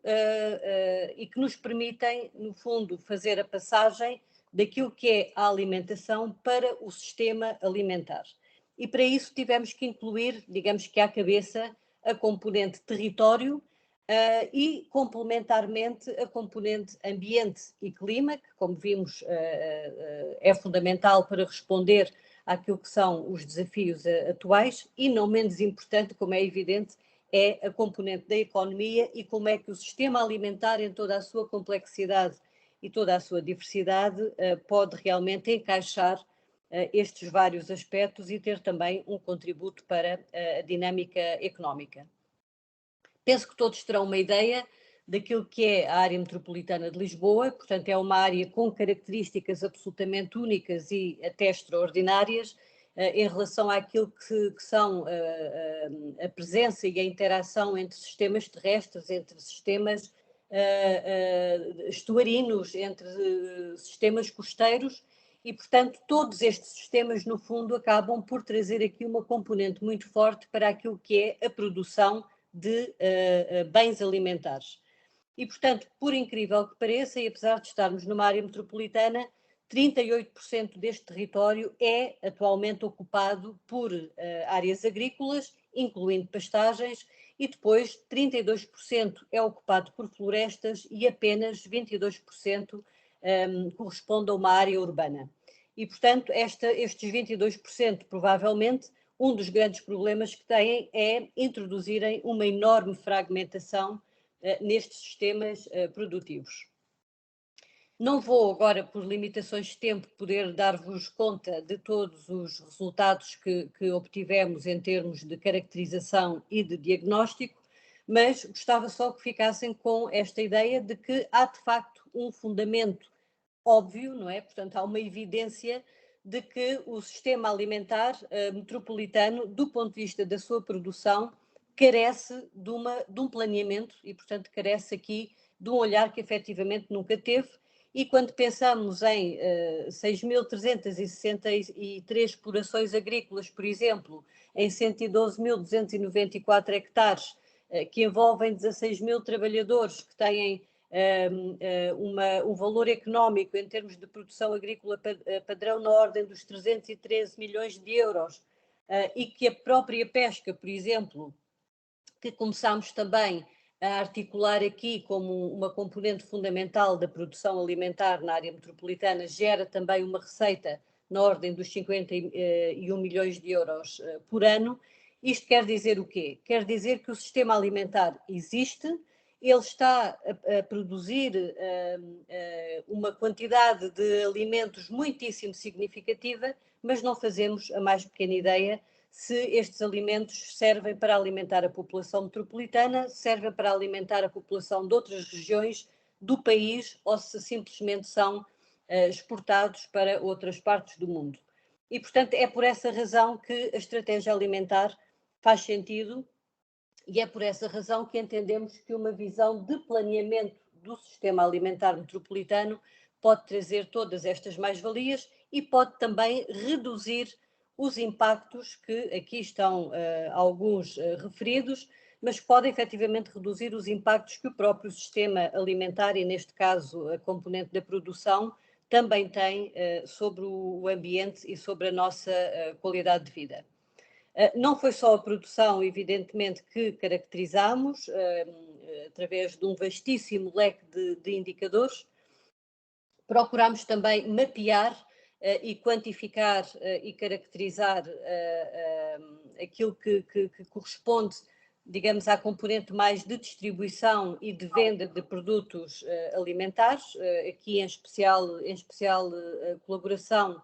e que nos permitem, no fundo, fazer a passagem daquilo que é a alimentação para o sistema alimentar. E para isso tivemos que incluir, digamos que à cabeça, a componente território e, complementarmente, a componente ambiente e clima, que, como vimos, é fundamental para responder àquilo que são os desafios atuais e, não menos importante, como é evidente, é a componente da economia e como é que o sistema alimentar, em toda a sua complexidade e toda a sua diversidade, pode realmente encaixar estes vários aspectos e ter também um contributo para a dinâmica económica. Penso que todos terão uma ideia daquilo que é a área metropolitana de Lisboa, portanto é uma área com características absolutamente únicas e até extraordinárias em relação àquilo que são a presença e a interação entre sistemas terrestres, entre sistemas estuarinos, entre sistemas costeiros e, portanto, todos estes sistemas, no fundo, acabam por trazer aqui uma componente muito forte para aquilo que é a produção de bens alimentares. E, portanto, por incrível que pareça, e apesar de estarmos numa área metropolitana, 38% deste território é atualmente ocupado por áreas agrícolas, incluindo pastagens, e depois 32% é ocupado por florestas e apenas 22% corresponde a uma área urbana. E, portanto, estes 22%, provavelmente, um dos grandes problemas que têm é introduzirem uma enorme fragmentação nestes sistemas produtivos. Não vou agora, por limitações de tempo, poder dar-vos conta de todos os resultados que obtivemos em termos de caracterização e de diagnóstico, mas gostava só que ficassem com esta ideia de que há, de facto, um fundamento óbvio, não é? Portanto, há uma evidência de que o sistema alimentar metropolitano, do ponto de vista da sua produção, carece de um planeamento e, portanto, carece aqui de um olhar que efetivamente nunca teve. E quando pensamos em 6.363 explorações agrícolas, por exemplo, em 112.294 hectares, que envolvem 16.000 trabalhadores que têm um valor económico em termos de produção agrícola padrão na ordem dos 313 milhões de euros, e que a própria pesca, por exemplo, que começámos também a articular aqui como uma componente fundamental da produção alimentar na área metropolitana, gera também uma receita na ordem dos 51 milhões de euros por ano. Isto quer dizer o quê? Quer dizer que o sistema alimentar existe, ele está a produzir uma quantidade de alimentos muitíssimo significativa, mas não fazemos a mais pequena ideia se estes alimentos servem para alimentar a população metropolitana, servem para alimentar a população de outras regiões do país ou se simplesmente são exportados para outras partes do mundo. E, portanto, é por essa razão que a estratégia alimentar faz sentido e é por essa razão que entendemos que uma visão de planeamento do sistema alimentar metropolitano pode trazer todas estas mais-valias e pode também reduzir os impactos que aqui estão alguns referidos, mas pode efetivamente reduzir os impactos que o próprio sistema alimentar, e neste caso a componente da produção, também tem sobre o ambiente e sobre a nossa qualidade de vida. Não foi só a produção, evidentemente, que caracterizamos através de um vastíssimo leque de indicadores. Procurámos também mapear e quantificar e caracterizar aquilo que corresponde, digamos, à componente mais de distribuição e de venda de produtos alimentares, aqui em especial colaboração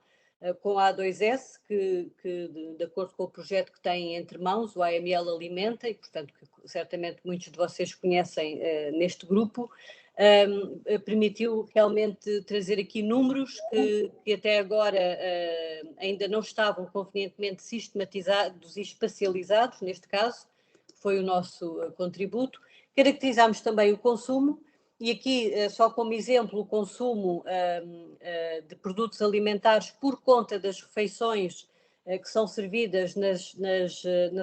com a A2S, que de acordo com o projeto que têm entre mãos, o AML Alimenta, e portanto que certamente muitos de vocês conhecem neste grupo, permitiu realmente trazer aqui números que até agora ainda não estavam convenientemente sistematizados e espacializados, neste caso, foi o nosso contributo. Caracterizámos também o consumo, e aqui, só como exemplo, o consumo de produtos alimentares por conta das refeições que são servidas nas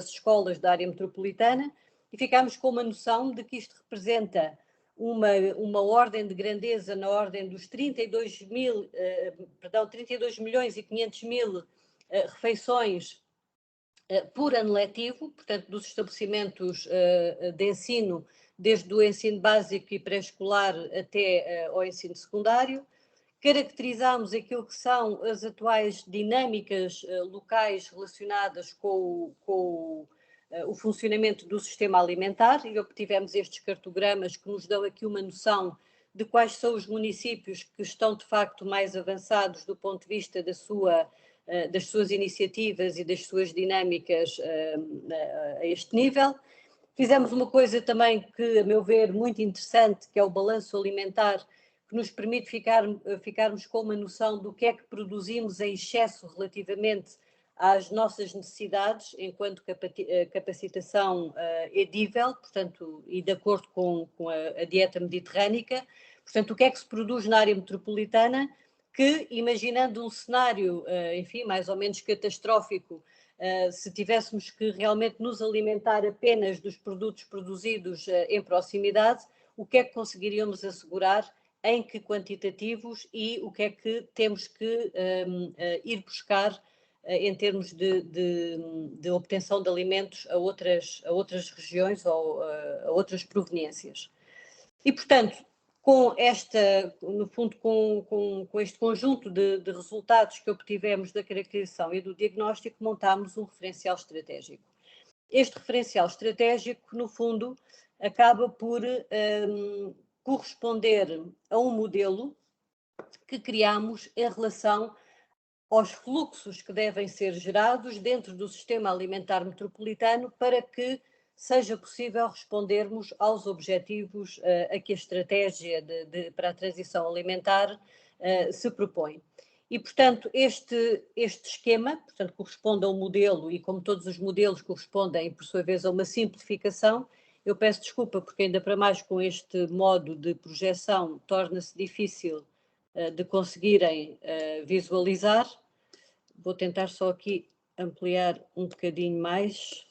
escolas da área metropolitana, e ficámos com uma noção de que isto representa uma ordem de grandeza na ordem dos 32 milhões e 500 mil refeições por ano letivo, portanto, dos estabelecimentos de ensino, desde o ensino básico e pré-escolar até ao ensino secundário. Caracterizámos aquilo que são as atuais dinâmicas locais relacionadas com o funcionamento do sistema alimentar e obtivemos estes cartogramas que nos dão aqui uma noção de quais são os municípios que estão, de facto, mais avançados do ponto de vista das suas iniciativas e das suas dinâmicas a este nível. Fizemos uma coisa também que, a meu ver, muito interessante, que é o balanço alimentar, que nos permite ficarmos com uma noção do que é que produzimos em excesso relativamente às nossas necessidades, enquanto capacitação edível, portanto, e de acordo com a dieta mediterrânica. Portanto, o que é que se produz na área metropolitana que, imaginando um cenário, enfim, mais ou menos catastrófico, se tivéssemos que realmente nos alimentar apenas dos produtos produzidos em proximidade, o que é que conseguiríamos assegurar, em que quantitativos e o que é que temos que ir buscar em termos de obtenção de alimentos a outras regiões ou a outras proveniências. E, portanto, no fundo, com este conjunto de resultados que obtivemos da caracterização e do diagnóstico, montámos um referencial estratégico. Este referencial estratégico, no fundo, acaba por corresponder a um modelo que criámos em relação aos fluxos que devem ser gerados dentro do sistema alimentar metropolitano para que seja possível respondermos aos objetivos a que a estratégia para a transição alimentar se propõe. E, portanto, este esquema, portanto, corresponde a um modelo e, como todos os modelos, correspondem, por sua vez, a uma simplificação. Eu peço desculpa porque ainda para mais com este modo de projeção torna-se difícil de conseguirem visualizar. Vou tentar só aqui ampliar um bocadinho mais.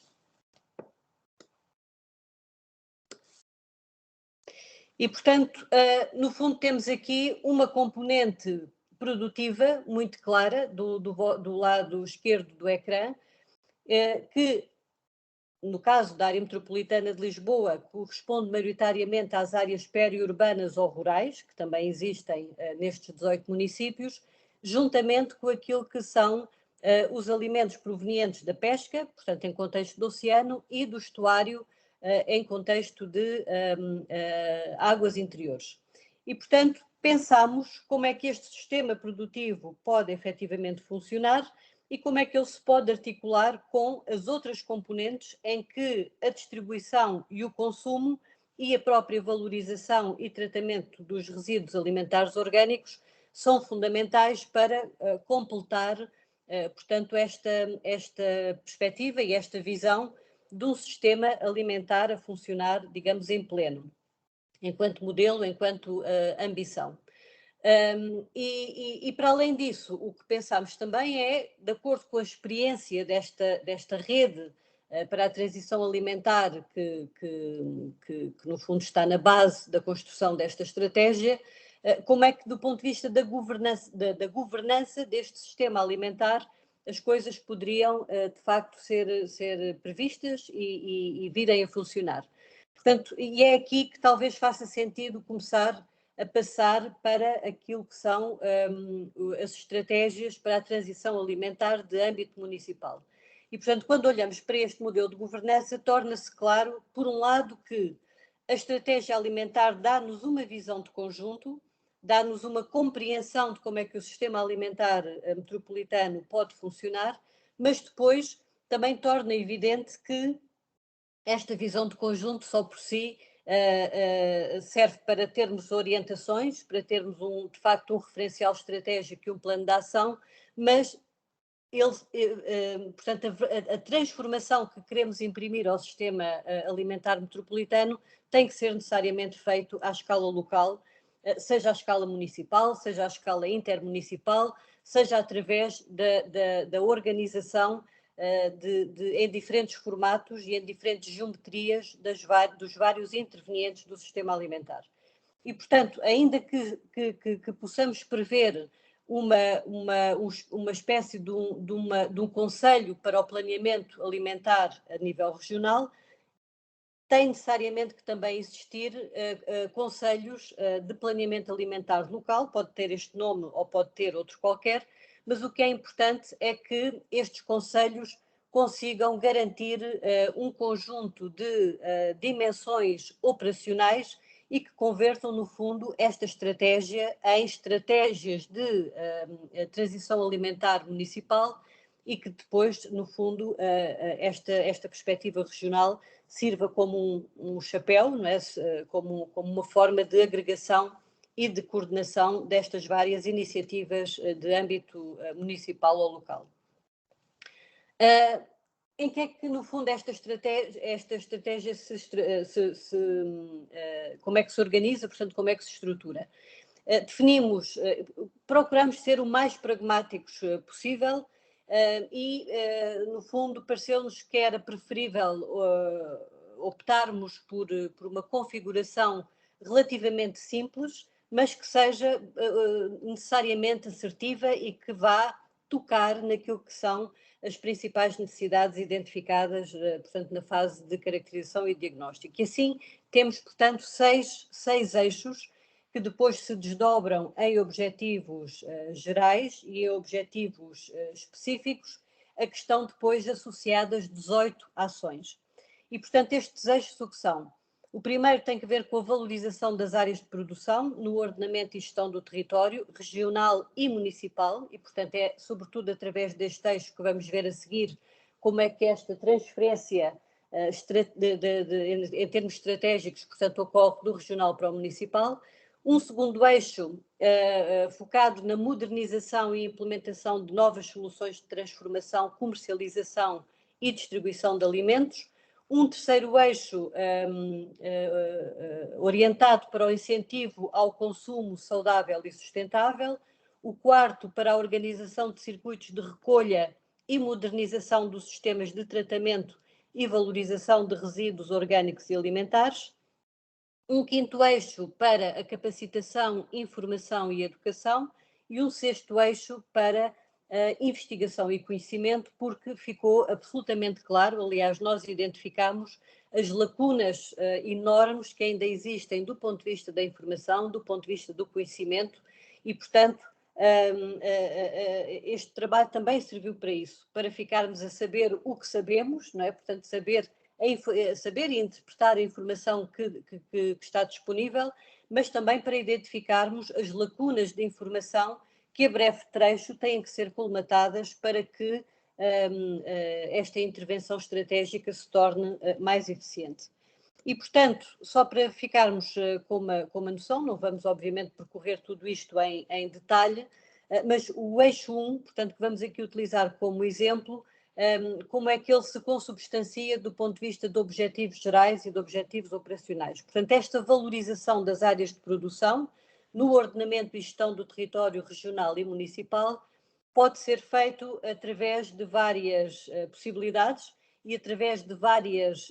E, portanto, no fundo temos aqui uma componente produtiva muito clara do lado esquerdo do ecrã, que, no caso da área metropolitana de Lisboa, corresponde maioritariamente às áreas periurbanas ou rurais, que também existem nestes 18 municípios, juntamente com aquilo que são os alimentos provenientes da pesca, portanto, em contexto do oceano, e do estuário, em contexto de águas interiores. E, portanto, pensamos como é que este sistema produtivo pode efetivamente funcionar e como é que ele se pode articular com as outras componentes em que a distribuição e o consumo e a própria valorização e tratamento dos resíduos alimentares orgânicos são fundamentais para completar, portanto, esta perspectiva e esta visão de um sistema alimentar a funcionar, digamos, em pleno, enquanto modelo, enquanto ambição. E para além disso, o que pensámos também é, de acordo com a experiência desta rede para a transição alimentar, que no fundo está na base da construção desta estratégia, como é que, do ponto de vista da governança deste sistema alimentar, as coisas poderiam, de facto, ser previstas e virem a funcionar. Portanto, e é aqui que talvez faça sentido começar a passar para aquilo que são as estratégias para a transição alimentar de âmbito municipal. E, portanto, quando olhamos para este modelo de governança, torna-se claro, por um lado, que a estratégia alimentar dá-nos uma visão de conjunto, dá-nos uma compreensão de como é que o sistema alimentar metropolitano pode funcionar, mas depois também torna evidente que esta visão de conjunto só por si serve para termos orientações, para termos de facto um referencial estratégico e um plano de ação, mas portanto, a transformação que queremos imprimir ao sistema alimentar metropolitano tem que ser necessariamente feito à escala local, seja à escala municipal, seja à escala intermunicipal, seja através da organização em diferentes formatos e em diferentes geometrias dos vários intervenientes do sistema alimentar. E, portanto, ainda que possamos prever uma espécie de um conselho para o planeamento alimentar a nível regional, tem necessariamente que também existir conselhos de planeamento alimentar local, pode ter este nome ou pode ter outro qualquer, mas o que é importante é que estes conselhos consigam garantir um conjunto de dimensões operacionais e que convertam, no fundo, esta estratégia em estratégias de transição alimentar municipal e que depois, no fundo, esta perspectiva regional sirva como um chapéu, não é? como uma forma de agregação e de coordenação destas várias iniciativas de âmbito municipal ou local. Em que é que, no fundo, esta estratégia como é que se organiza, portanto, como é que se estrutura? Procuramos ser o mais pragmáticos possível e, no fundo, pareceu-nos que era preferível optarmos por uma configuração relativamente simples, mas que seja necessariamente assertiva e que vá tocar naquilo que são as principais necessidades identificadas, portanto, na fase de caracterização e diagnóstico. E assim temos, portanto, seis eixos que depois se desdobram em objetivos gerais e em objetivos específicos, a que estão depois associadas 18 ações. E, portanto, estes eixos o que são? O primeiro tem que ver com a valorização das áreas de produção no ordenamento e gestão do território, regional e municipal, e, portanto, é sobretudo através deste eixo que vamos ver a seguir como é que esta transferência em termos estratégicos, portanto, ocorre do regional para o municipal. Um segundo eixo focado na modernização e implementação de novas soluções de transformação, comercialização e distribuição de alimentos. Um terceiro eixo orientado para o incentivo ao consumo saudável e sustentável. O quarto para a organização de circuitos de recolha e modernização dos sistemas de tratamento e valorização de resíduos orgânicos e alimentares. Um quinto eixo para a capacitação, informação e educação. E um sexto eixo para investigação e conhecimento, porque ficou absolutamente claro, aliás, nós identificamos as lacunas enormes que ainda existem do ponto de vista da informação, do ponto de vista do conhecimento e, portanto, este trabalho também serviu para isso, para ficarmos a saber o que sabemos, não é? Portanto, saber e interpretar a informação que está disponível, mas também para identificarmos as lacunas de informação que a breve trecho têm que ser colmatadas para que esta intervenção estratégica se torne mais eficiente. E, portanto, só para ficarmos com uma noção, não vamos obviamente percorrer tudo isto em detalhe, mas o eixo 1, portanto, que vamos aqui utilizar como exemplo, como é que ele se consubstancia do ponto de vista de objetivos gerais e de objetivos operacionais. Portanto, esta valorização das áreas de produção no ordenamento e gestão do território regional e municipal pode ser feito através de várias possibilidades e através de várias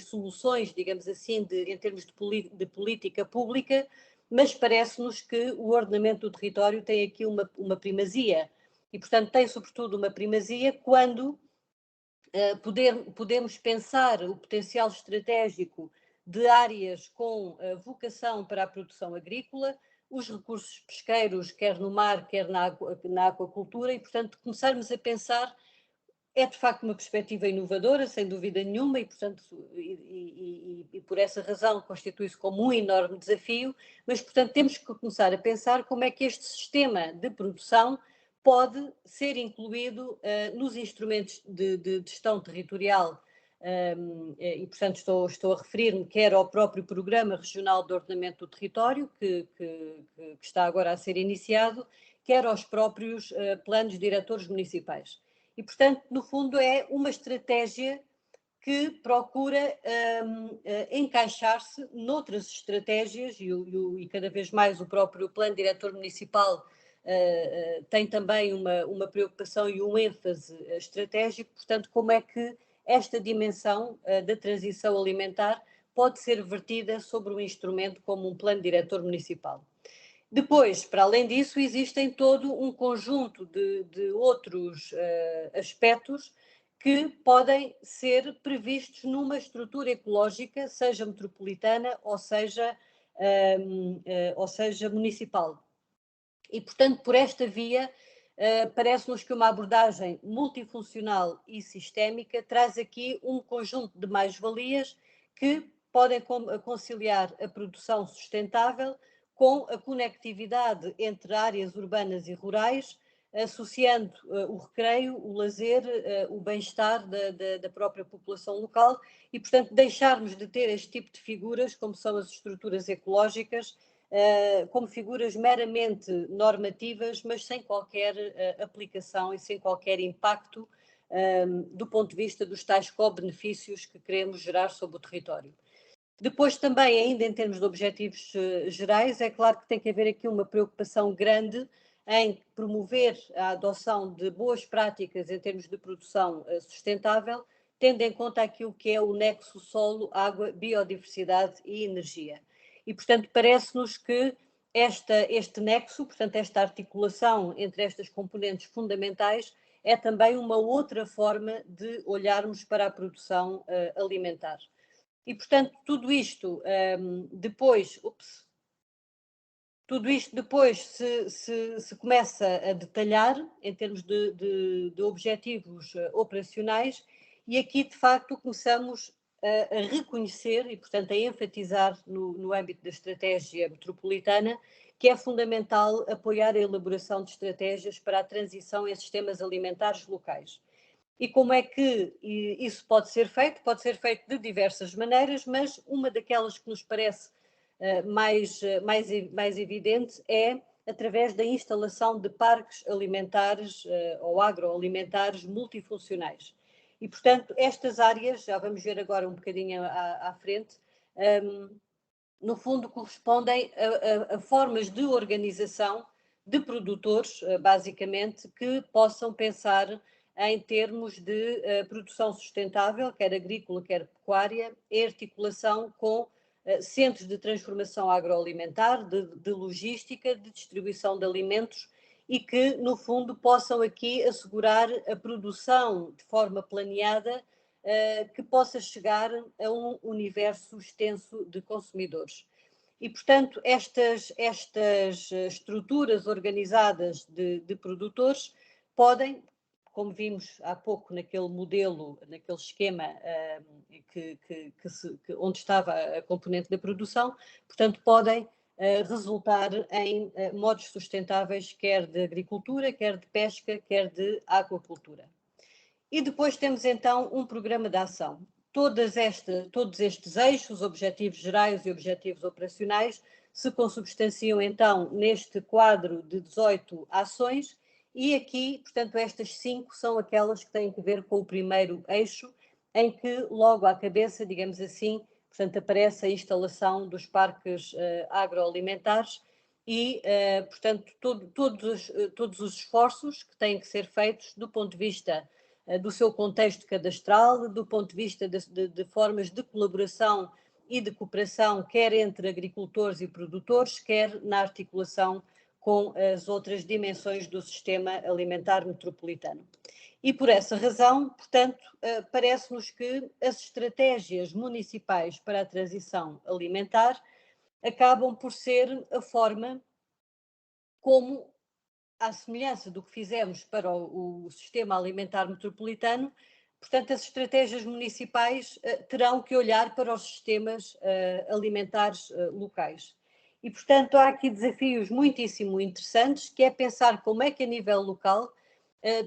soluções, digamos assim, em termos de política pública, mas parece-nos que o ordenamento do território tem aqui uma primazia e, portanto, tem sobretudo uma primazia quando podemos pensar o potencial estratégico de áreas com vocação para a produção agrícola, os recursos pesqueiros, quer no mar, quer na aquacultura, e, portanto, começarmos a pensar, é de facto uma perspectiva inovadora, sem dúvida nenhuma, e, portanto, e por essa razão constitui-se como um enorme desafio, mas, portanto, temos que começar a pensar como é que este sistema de produção pode ser incluído nos instrumentos de gestão territorial e, portanto, estou a referir-me quer ao próprio Programa Regional de Ordenamento do Território, que está agora a ser iniciado, quer aos próprios planos diretores municipais. E, portanto, no fundo, é uma estratégia que procura encaixar-se noutras estratégias e cada vez mais o próprio plano diretor municipal tem também uma preocupação e um ênfase estratégico, portanto, como é que esta dimensão da transição alimentar pode ser vertida sobre um instrumento como um plano diretor municipal. Depois, para além disso, existem todo um conjunto de outros aspectos que podem ser previstos numa estrutura ecológica, seja metropolitana ou seja municipal. E, portanto, por esta via, parece-nos que uma abordagem multifuncional e sistémica traz aqui um conjunto de mais-valias que podem conciliar a produção sustentável com a conectividade entre áreas urbanas e rurais, associando o recreio, o lazer, o bem-estar da própria população local e, portanto, deixarmos de ter este tipo de figuras, como são as estruturas ecológicas, como figuras meramente normativas, mas sem qualquer aplicação e sem qualquer impacto do ponto de vista dos tais co-benefícios que queremos gerar sobre o território. Depois também, ainda em termos de objetivos gerais, é claro que tem que haver aqui uma preocupação grande em promover a adoção de boas práticas em termos de produção sustentável, tendo em conta aquilo que é o nexo solo, água, biodiversidade e energia. E, portanto, parece-nos que este nexo, portanto, esta articulação entre estas componentes fundamentais é também uma outra forma de olharmos para a produção alimentar. E, portanto, tudo isto depois se começa a detalhar em termos de objetivos operacionais e aqui, de facto, começamos a reconhecer e, portanto, a enfatizar no âmbito da estratégia metropolitana que é fundamental apoiar a elaboração de estratégias para a transição em sistemas alimentares locais. E como é que isso pode ser feito? Pode ser feito de diversas maneiras, mas uma daquelas que nos parece mais evidente é através da instalação de parques alimentares ou agroalimentares multifuncionais. E, portanto, estas áreas, já vamos ver agora um bocadinho à frente, no fundo correspondem a formas de organização de produtores, basicamente, que possam pensar em termos de produção sustentável, quer agrícola, quer pecuária, em articulação com centros de transformação agroalimentar, de logística, de distribuição de alimentos e que, no fundo, possam aqui assegurar a produção de forma planeada que possa chegar a um universo extenso de consumidores. E, portanto, estas estruturas organizadas de produtores podem, como vimos há pouco naquele modelo, naquele esquema onde estava a componente da produção, portanto, podem resultar em modos sustentáveis, quer de agricultura, quer de pesca, quer de aquacultura. E depois temos então um programa de ação. Todos estes eixos, objetivos gerais e objetivos operacionais, se consubstanciam então neste quadro de 18 ações e aqui, portanto, estas 5 são aquelas que têm que ver com o primeiro eixo, em que logo à cabeça, digamos assim, portanto, aparece a instalação dos parques agroalimentares e, portanto, todos os esforços que têm que ser feitos do ponto de vista do seu contexto cadastral, do ponto de vista de formas de colaboração e de cooperação, quer entre agricultores e produtores, quer na articulação com as outras dimensões do sistema alimentar metropolitano. E por essa razão, portanto, parece-nos que as estratégias municipais para a transição alimentar acabam por ser a forma como, à semelhança do que fizemos para o sistema alimentar metropolitano, portanto, as estratégias municipais terão que olhar para os sistemas alimentares locais. E, portanto, há aqui desafios muitíssimo interessantes, que é pensar como é que a nível local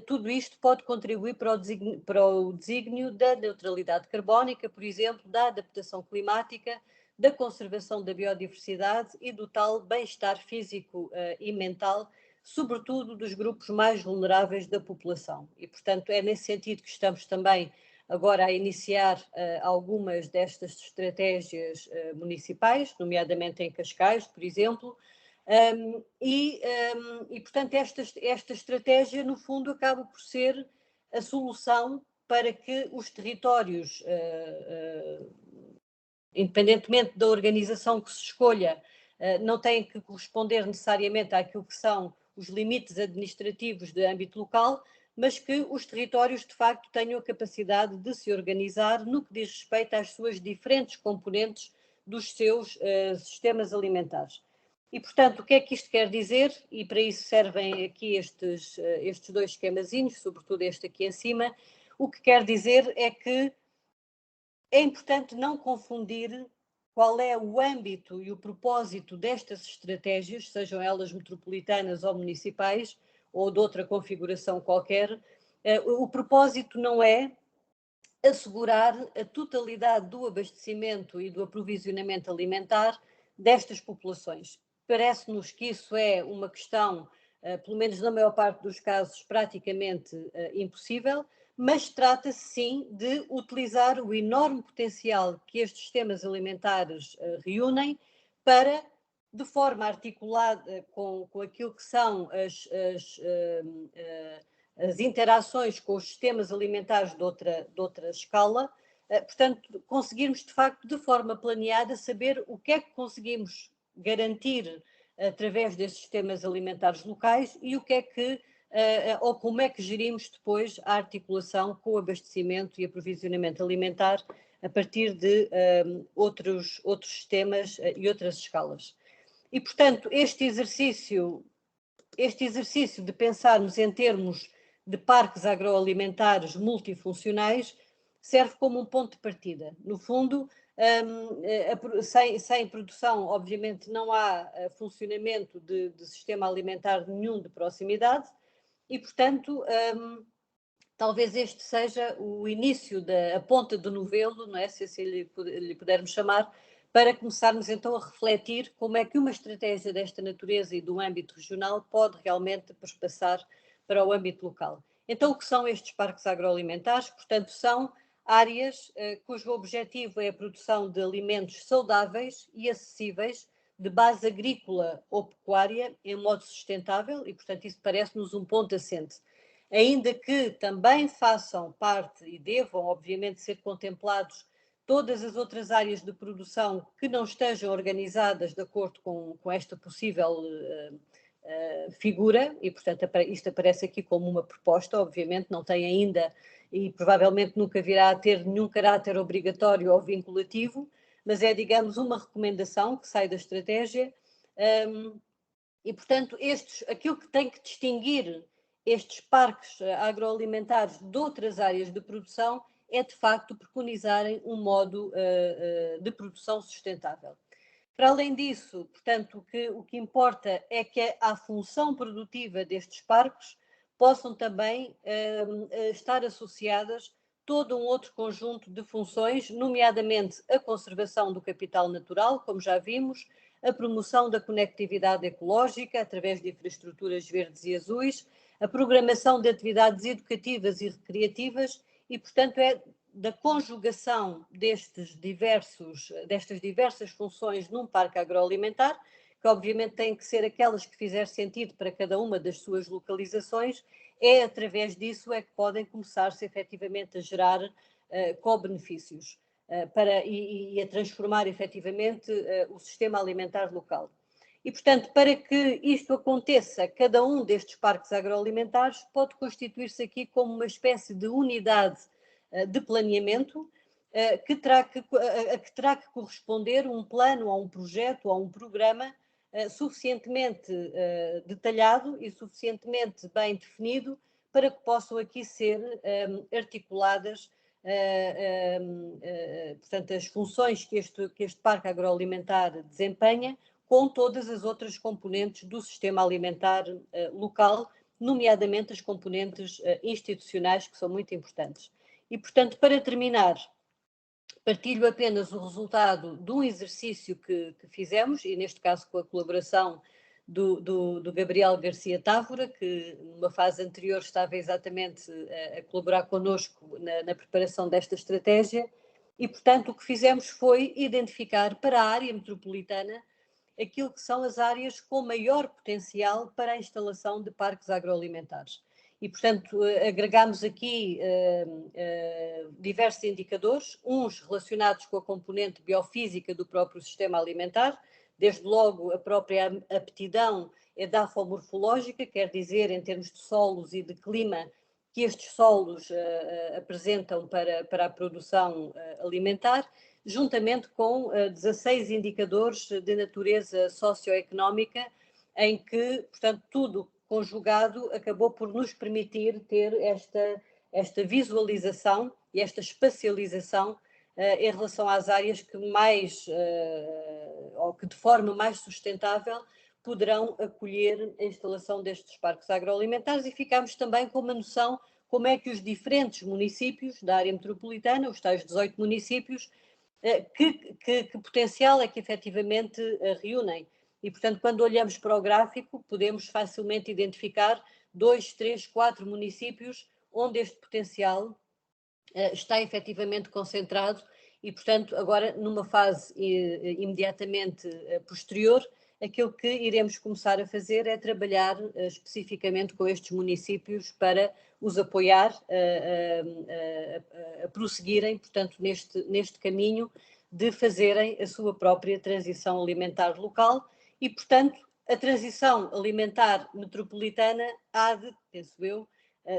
tudo isto pode contribuir para o desígnio da neutralidade carbónica, por exemplo, da adaptação climática, da conservação da biodiversidade e do tal bem-estar físico e mental, sobretudo dos grupos mais vulneráveis da população. E, portanto, é nesse sentido que estamos também agora a iniciar algumas destas estratégias municipais, nomeadamente em Cascais, por exemplo, e, portanto, esta estratégia, no fundo, acaba por ser a solução para que os territórios, independentemente da organização que se escolha, não têm que corresponder necessariamente àquilo que são os limites administrativos de âmbito local, mas que os territórios, de facto, tenham a capacidade de se organizar no que diz respeito às suas diferentes componentes dos seus sistemas alimentares. E, portanto, o que é que isto quer dizer? E para isso servem aqui estes 2 esquemazinhos, sobretudo este aqui em cima. O que quer dizer é que é importante não confundir qual é o âmbito e o propósito destas estratégias, sejam elas metropolitanas ou municipais, ou de outra configuração qualquer. O propósito não é assegurar a totalidade do abastecimento e do aprovisionamento alimentar destas populações. Parece-nos que isso é uma questão, pelo menos na maior parte dos casos, praticamente impossível, mas trata-se sim de utilizar o enorme potencial que estes sistemas alimentares reúnem para, de forma articulada com aquilo que são as interações com os sistemas alimentares de outra escala, portanto, conseguirmos de facto, de forma planeada, saber o que é que conseguimos garantir através desses sistemas alimentares locais e o que é que, ou como é que gerimos depois a articulação com o abastecimento e aprovisionamento alimentar a partir de outros sistemas e outras escalas. E, portanto, este exercício de pensarmos em termos de parques agroalimentares multifuncionais serve como um ponto de partida. No fundo, sem produção, obviamente, não há funcionamento de sistema alimentar nenhum de proximidade e, portanto, talvez este seja o início da ponta do novelo, não é? Se assim lhe pudermos chamar, para começarmos então a refletir como é que uma estratégia desta natureza e do âmbito regional pode realmente passar para o âmbito local. Então, o que são estes parques agroalimentares? Portanto, são áreas cujo objetivo é a produção de alimentos saudáveis e acessíveis de base agrícola ou pecuária em modo sustentável e, portanto, isso parece-nos um ponto assente. Ainda que também façam parte e devam, obviamente, ser contemplados todas as outras áreas de produção que não estejam organizadas de acordo com esta possível figura, e portanto isto aparece aqui como uma proposta, obviamente não tem ainda e provavelmente nunca virá a ter nenhum caráter obrigatório ou vinculativo, mas é, digamos, uma recomendação que sai da estratégia e portanto aquilo que tem que distinguir estes parques agroalimentares de outras áreas de produção é de facto preconizarem um modo de produção sustentável. Para além disso, portanto, o que importa é que a função produtiva destes parques possam também estar associadas todo um outro conjunto de funções, nomeadamente a conservação do capital natural, como já vimos, a promoção da conectividade ecológica através de infraestruturas verdes e azuis, a programação de atividades educativas e recreativas e, portanto, é da conjugação destas diversas funções num parque agroalimentar, que obviamente têm que ser aquelas que fizer sentido para cada uma das suas localizações, é através disso é que podem começar-se efetivamente a gerar co-benefícios e a transformar efetivamente o sistema alimentar local. E, portanto, para que isto aconteça, cada um destes parques agroalimentares pode constituir-se aqui como uma espécie de unidade de planeamento que terá que corresponder um plano ou um projeto ou um programa suficientemente detalhado e suficientemente bem definido para que possam aqui ser articuladas portanto, as funções que este parque agroalimentar desempenha com todas as outras componentes do sistema alimentar local, nomeadamente as componentes institucionais, que são muito importantes. E, portanto, para terminar, partilho apenas o resultado de um exercício que fizemos, e neste caso com a colaboração do Gabriel Garcia Távora, que numa fase anterior estava exatamente a colaborar connosco na preparação desta estratégia, e, portanto, o que fizemos foi identificar para a área metropolitana aquilo que são as áreas com maior potencial para a instalação de parques agroalimentares. E, portanto, agregámos aqui diversos indicadores, uns relacionados com a componente biofísica do próprio sistema alimentar, Desde logo, a própria aptidão edafomorfológica, quer dizer, em termos de solos e de clima, que estes solos apresentam para a produção alimentar, juntamente com 16 indicadores de natureza socioeconómica, em que, portanto, tudo conjugado acabou por nos permitir ter esta visualização e esta espacialização em relação às áreas que mais, ou que de forma mais sustentável, poderão acolher a instalação destes parques agroalimentares, e ficámos também com uma noção como é que os diferentes municípios da área metropolitana, os tais 18 municípios, que potencial é que efetivamente reúnem. E, portanto, quando olhamos para o gráfico, podemos facilmente identificar 2, 3, 4 municípios onde este potencial está efetivamente concentrado e, portanto, agora numa fase imediatamente posterior, aquilo que iremos começar a fazer é trabalhar especificamente com estes municípios para os apoiar a prosseguirem, portanto, neste caminho de fazerem a sua própria transição alimentar local e, portanto, a transição alimentar metropolitana há de, penso eu,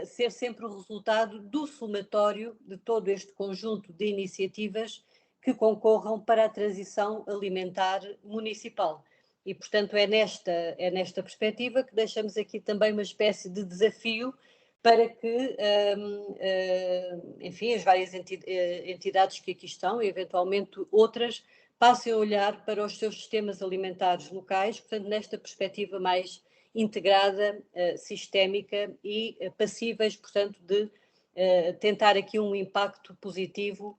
ser sempre o resultado do somatório de todo este conjunto de iniciativas que concorram para a transição alimentar municipal. E, portanto, é nesta perspectiva que deixamos aqui também uma espécie de desafio para que, enfim, as várias entidades que aqui estão, e eventualmente outras, passem a olhar para os seus sistemas alimentares locais, portanto, nesta perspectiva mais integrada, sistémica e passíveis, portanto, de tentar aqui um impacto positivo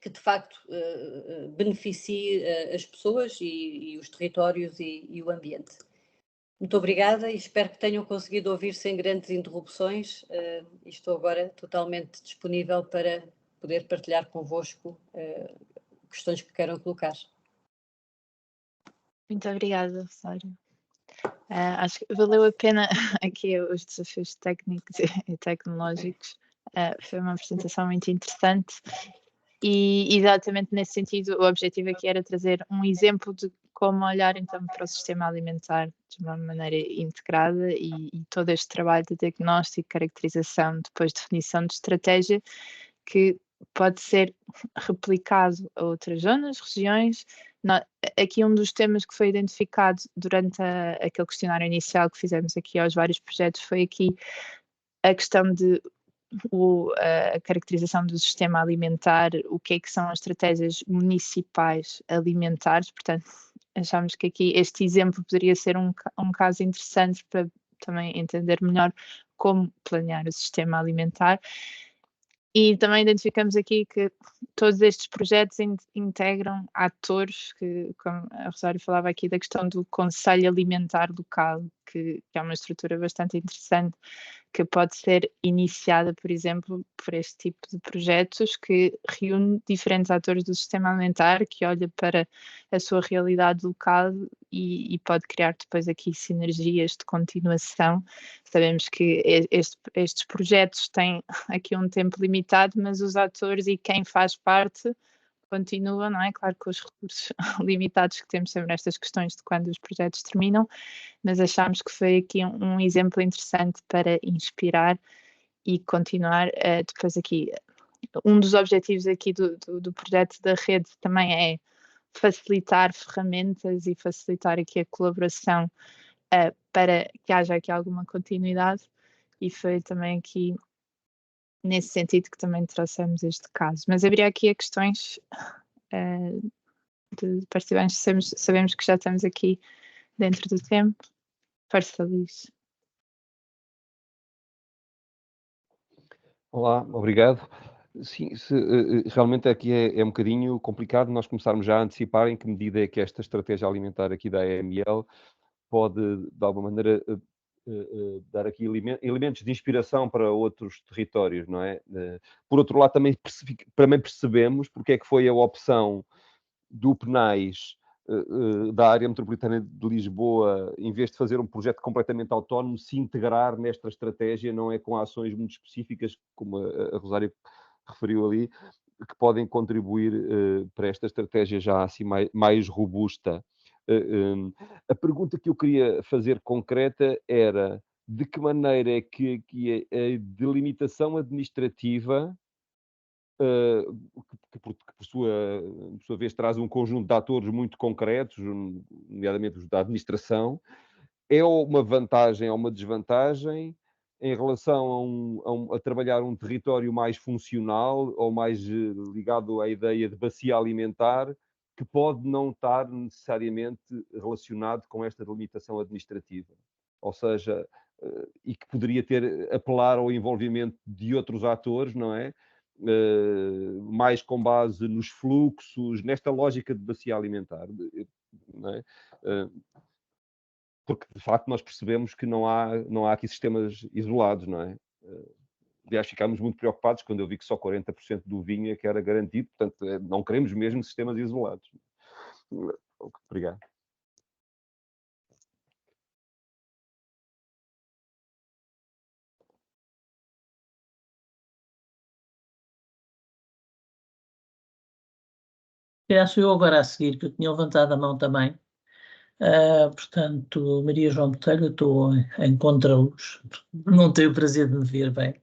que, de facto, beneficie as pessoas e os territórios e o ambiente. Muito obrigada e espero que tenham conseguido ouvir sem grandes interrupções e estou agora totalmente disponível para poder partilhar convosco questões que queiram colocar. Muito obrigada, Rosário. Acho que valeu a pena aqui os desafios técnicos e tecnológicos. Foi uma apresentação muito interessante e exatamente nesse sentido o objetivo aqui era trazer um exemplo de como olhar então para o sistema alimentar de uma maneira integrada e todo este trabalho de diagnóstico, caracterização, depois definição de estratégia que pode ser replicado a outras zonas, regiões. Aqui um dos temas que foi identificado durante aquele questionário inicial que fizemos aqui aos vários projetos foi aqui a questão de a caracterização do sistema alimentar, o que é que são as estratégias municipais alimentares, portanto achamos que aqui este exemplo poderia ser um caso interessante para também entender melhor como planear o sistema alimentar. E também identificamos aqui que todos estes projetos integram atores, que, como a Rosário falava aqui, da questão do Conselho Alimentar Local, que é uma estrutura bastante interessante, que pode ser iniciada, por exemplo, por este tipo de projetos, que reúne diferentes atores do sistema alimentar, que olha para a sua realidade local e pode criar depois aqui sinergias de continuação. Sabemos que estes projetos têm aqui um tempo limitado, mas os atores e quem faz parte continua, não é? Claro que os recursos limitados que temos sempre nestas questões de quando os projetos terminam, mas achámos que foi aqui um exemplo interessante para inspirar e continuar. Depois aqui, um dos objetivos aqui do projeto da rede também é facilitar ferramentas e facilitar aqui a colaboração para que haja aqui alguma continuidade, e foi também aqui nesse sentido que também trouxemos este caso. Mas haveria aqui questões de participantes, sabemos que já estamos aqui dentro do tempo. Força, Luís. Olá, obrigado. Sim, realmente aqui é um bocadinho complicado nós começarmos já a antecipar em que medida é que esta estratégia alimentar aqui da AML pode, de alguma maneira, dar aqui elementos de inspiração para outros territórios, não é? Por outro lado, também percebemos porque é que foi a opção do PNAES da área metropolitana de Lisboa, em vez de fazer um projeto completamente autónomo, se integrar nesta estratégia, não é com ações muito específicas, como a Rosário referiu ali, que podem contribuir para esta estratégia já assim mais robusta. A pergunta que eu queria fazer concreta era de que maneira é que a delimitação administrativa, que por sua vez traz um conjunto de atores muito concretos, nomeadamente os da administração, é uma vantagem ou uma desvantagem em relação a trabalhar um território mais funcional ou mais ligado à ideia de bacia alimentar, que pode não estar necessariamente relacionado com esta delimitação administrativa. Ou seja, e que poderia apelar ao envolvimento de outros atores, não é? Mais com base nos fluxos, nesta lógica de bacia alimentar, não é? Porque, de facto, nós percebemos que não há aqui sistemas isolados, não é? Aliás, ficámos muito preocupados quando eu vi que só 40% do vinho é que era garantido, portanto, não queremos mesmo sistemas isolados. Obrigado. Sou eu agora a seguir, que eu tinha levantado a mão também. Portanto, Maria João Botelho, eu estou em contraluz, não tenho o prazer de me ver bem,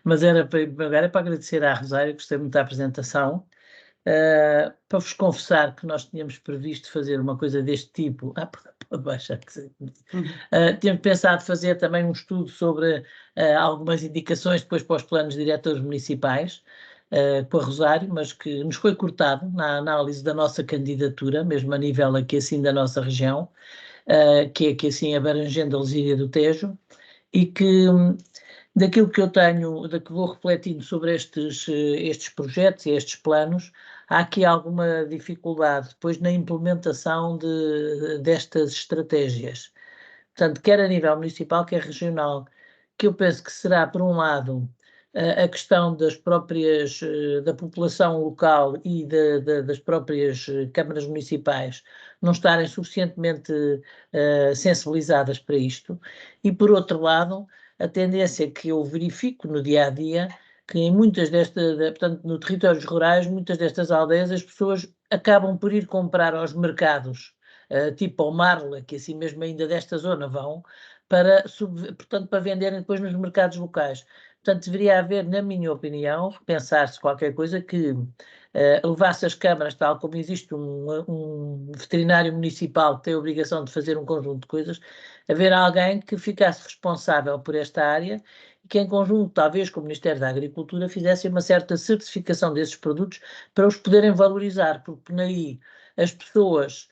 mas era para agradecer à Rosário, gostei muito da apresentação, para vos confessar que nós tínhamos previsto fazer uma coisa deste tipo, tínhamos pensado fazer também um estudo sobre algumas indicações depois para os planos diretores municipais, com a Rosário, mas que nos foi cortado na análise da nossa candidatura, mesmo a nível aqui assim da nossa região, que é aqui assim abrangendo a Lesíria do Tejo, e que daquilo que eu tenho, da que vou refletindo sobre estes projetos e estes planos, há aqui alguma dificuldade depois na implementação destas estratégias. Portanto, quer a nível municipal, quer regional, que eu penso que será, por um lado, a questão das próprias, da população local e das próprias câmaras municipais não estarem suficientemente sensibilizadas para isto, e por outro lado, a tendência que eu verifico no dia a dia, que em muitas portanto, no territórios rurais, muitas destas aldeias, as pessoas acabam por ir comprar aos mercados, tipo ao Marla, que assim mesmo ainda desta zona vão, portanto, para venderem depois nos mercados locais. Portanto, deveria haver, na minha opinião, repensar-se qualquer coisa que levasse as câmaras, tal como existe um veterinário municipal que tem a obrigação de fazer um conjunto de coisas, haver alguém que ficasse responsável por esta área e que, em conjunto, talvez com o Ministério da Agricultura, fizesse uma certa certificação desses produtos para os poderem valorizar, porque aí as pessoas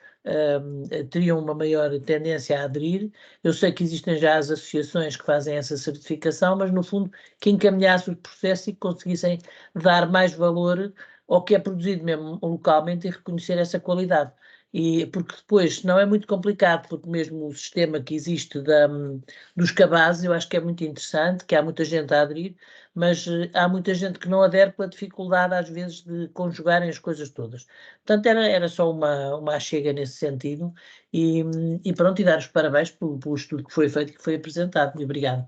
teriam uma maior tendência a aderir. Eu sei que existem já as associações que fazem essa certificação, mas, no fundo, que encaminhasse o processo e que conseguissem dar mais valor ao que é produzido mesmo localmente e reconhecer essa qualidade. E, porque depois não é muito complicado, porque mesmo o sistema que existe dos cabazes, eu acho que é muito interessante, que há muita gente a aderir, mas há muita gente que não adere pela dificuldade, às vezes, de conjugarem as coisas todas. Portanto, era só uma achega nesse sentido, e pronto, e dar os parabéns pelo estudo que foi feito e que foi apresentado. Muito obrigado.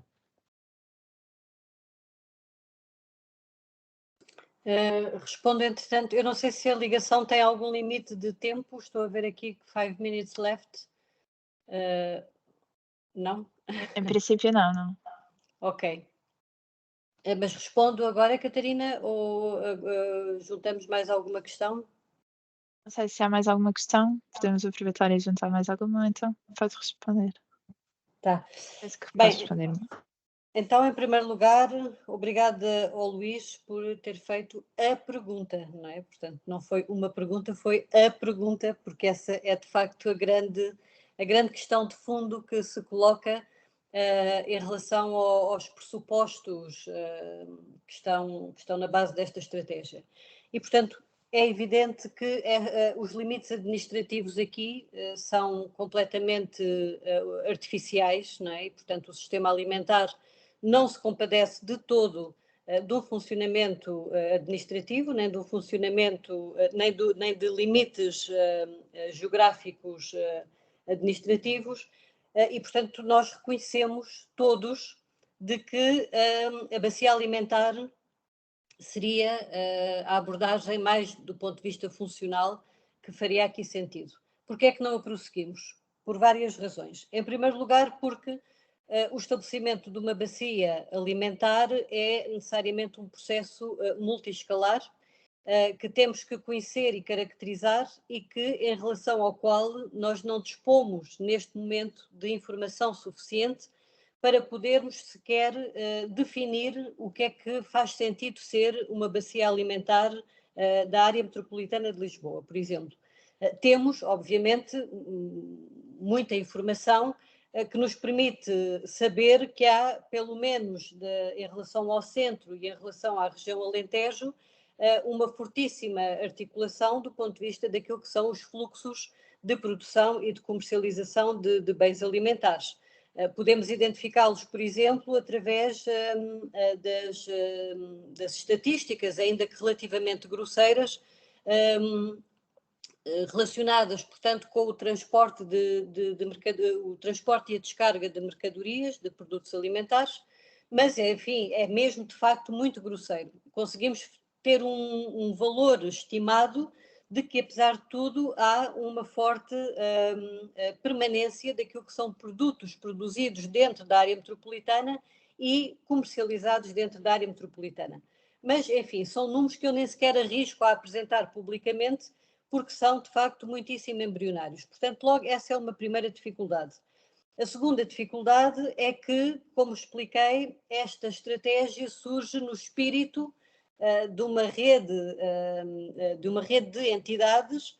Respondo, entretanto, eu não sei se a ligação tem algum limite de tempo, estou a ver aqui que 5 minutes left. Não? Em princípio, não. Ok. Mas respondo agora, Catarina, ou juntamos mais alguma questão? Não sei se há mais alguma questão, podemos aproveitar e juntar mais alguma, então pode responder. Tá. Penso que Bem, posso responder. então, em primeiro lugar, obrigada ao Luís por ter feito a pergunta, não é? Portanto, não foi uma pergunta, foi a pergunta, porque essa é de facto a grande questão de fundo que se coloca em relação aos pressupostos que estão na base desta estratégia. E, portanto, é evidente que os limites administrativos aqui são completamente artificiais, não é? E, portanto, o sistema alimentar não se compadece de todo do funcionamento administrativo, nem do funcionamento, nem de limites geográficos administrativos, e, portanto, nós reconhecemos todos de que a bacia alimentar seria a abordagem mais do ponto de vista funcional que faria aqui sentido. Porquê é que não a prosseguimos? Por várias razões. Em primeiro lugar, porque o estabelecimento de uma bacia alimentar é necessariamente um processo multiescalar que temos que conhecer e caracterizar e que, em relação ao qual nós não dispomos neste momento de informação suficiente para podermos sequer definir o que é que faz sentido ser uma bacia alimentar da área metropolitana de Lisboa, por exemplo. Temos, obviamente, muita informação que nos permite saber que há, pelo menos em relação ao centro e em relação à região Alentejo, uma fortíssima articulação do ponto de vista daquilo que são os fluxos de produção e de comercialização de bens alimentares. Podemos identificá-los, por exemplo, através das estatísticas, ainda que relativamente grosseiras, relacionadas, portanto, com o transporte, o transporte e a descarga de mercadorias, de produtos alimentares, mas, enfim, é mesmo, de facto, muito grosseiro. Conseguimos ter um valor estimado de que, apesar de tudo, há uma forte permanência daquilo que são produtos produzidos dentro da área metropolitana e comercializados dentro da área metropolitana. Mas, enfim, são números que eu nem sequer arrisco a apresentar publicamente, porque são, de facto, muitíssimo embrionários. Portanto, logo, essa é uma primeira dificuldade. A segunda dificuldade é que, como expliquei, esta estratégia surge no espírito de uma rede de entidades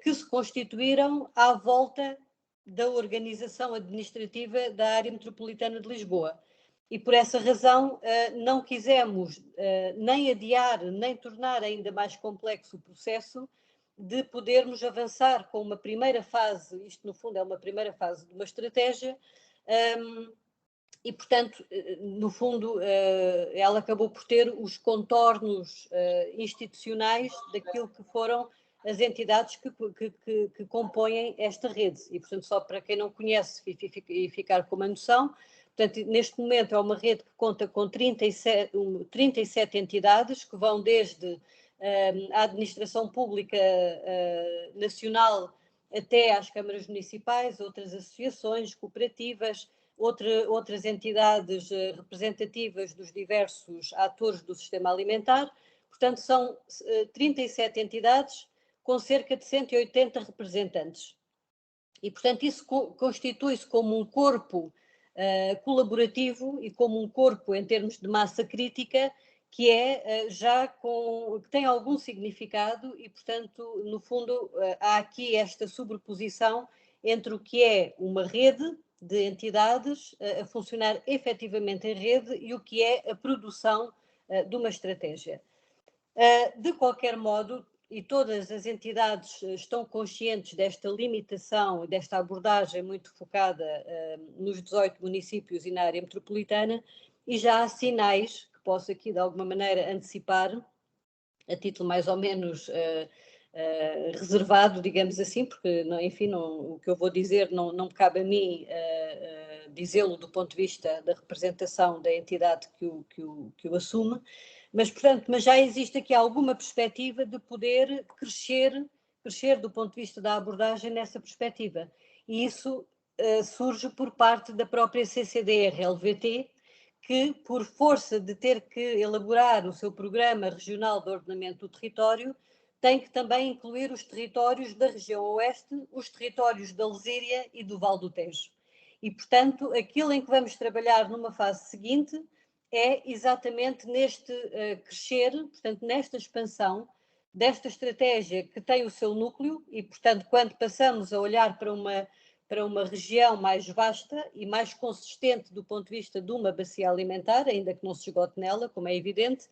que se constituíram à volta da organização administrativa da área metropolitana de Lisboa. E por essa razão não quisemos nem adiar, nem tornar ainda mais complexo o processo de podermos avançar com uma primeira fase, isto no fundo é uma primeira fase de uma estratégia, e portanto, no fundo, ela acabou por ter os contornos institucionais daquilo que foram as entidades que compõem esta rede. E portanto, só para quem não conhece e ficar com uma noção, portanto, neste momento é uma rede que conta com 37 entidades, que vão desde a administração pública nacional até às câmaras municipais, outras associações, cooperativas, outras entidades representativas dos diversos atores do sistema alimentar. Portanto, são 37 entidades com cerca de 180 representantes. E, portanto, isso constitui-se como um corpo colaborativo e como um corpo em termos de massa crítica que que tem algum significado e, portanto, no fundo, há aqui esta sobreposição entre o que é uma rede de entidades a funcionar efetivamente em rede e o que é a produção de uma estratégia. De qualquer modo, e todas as entidades estão conscientes desta limitação e desta abordagem muito focada nos 18 municípios e na área metropolitana, e já há sinais que posso aqui de alguma maneira antecipar, a título mais ou menos reservado, digamos assim, porque, enfim, o que eu vou dizer não me cabe a mim dizê-lo do ponto de vista da representação da entidade que o assume, mas já existe aqui alguma perspectiva de poder crescer do ponto de vista da abordagem nessa perspectiva. E isso surge por parte da própria CCDR-LVT, que, por força de ter que elaborar o seu programa regional de ordenamento do território, tem que também incluir os territórios da região oeste, os territórios da Lesíria e do Val do Tejo. E, portanto, aquilo em que vamos trabalhar numa fase seguinte é exatamente neste crescer, portanto, nesta expansão desta estratégia que tem o seu núcleo e, portanto, quando passamos a olhar para uma região mais vasta e mais consistente do ponto de vista de uma bacia alimentar, ainda que não se esgote nela, como é evidente,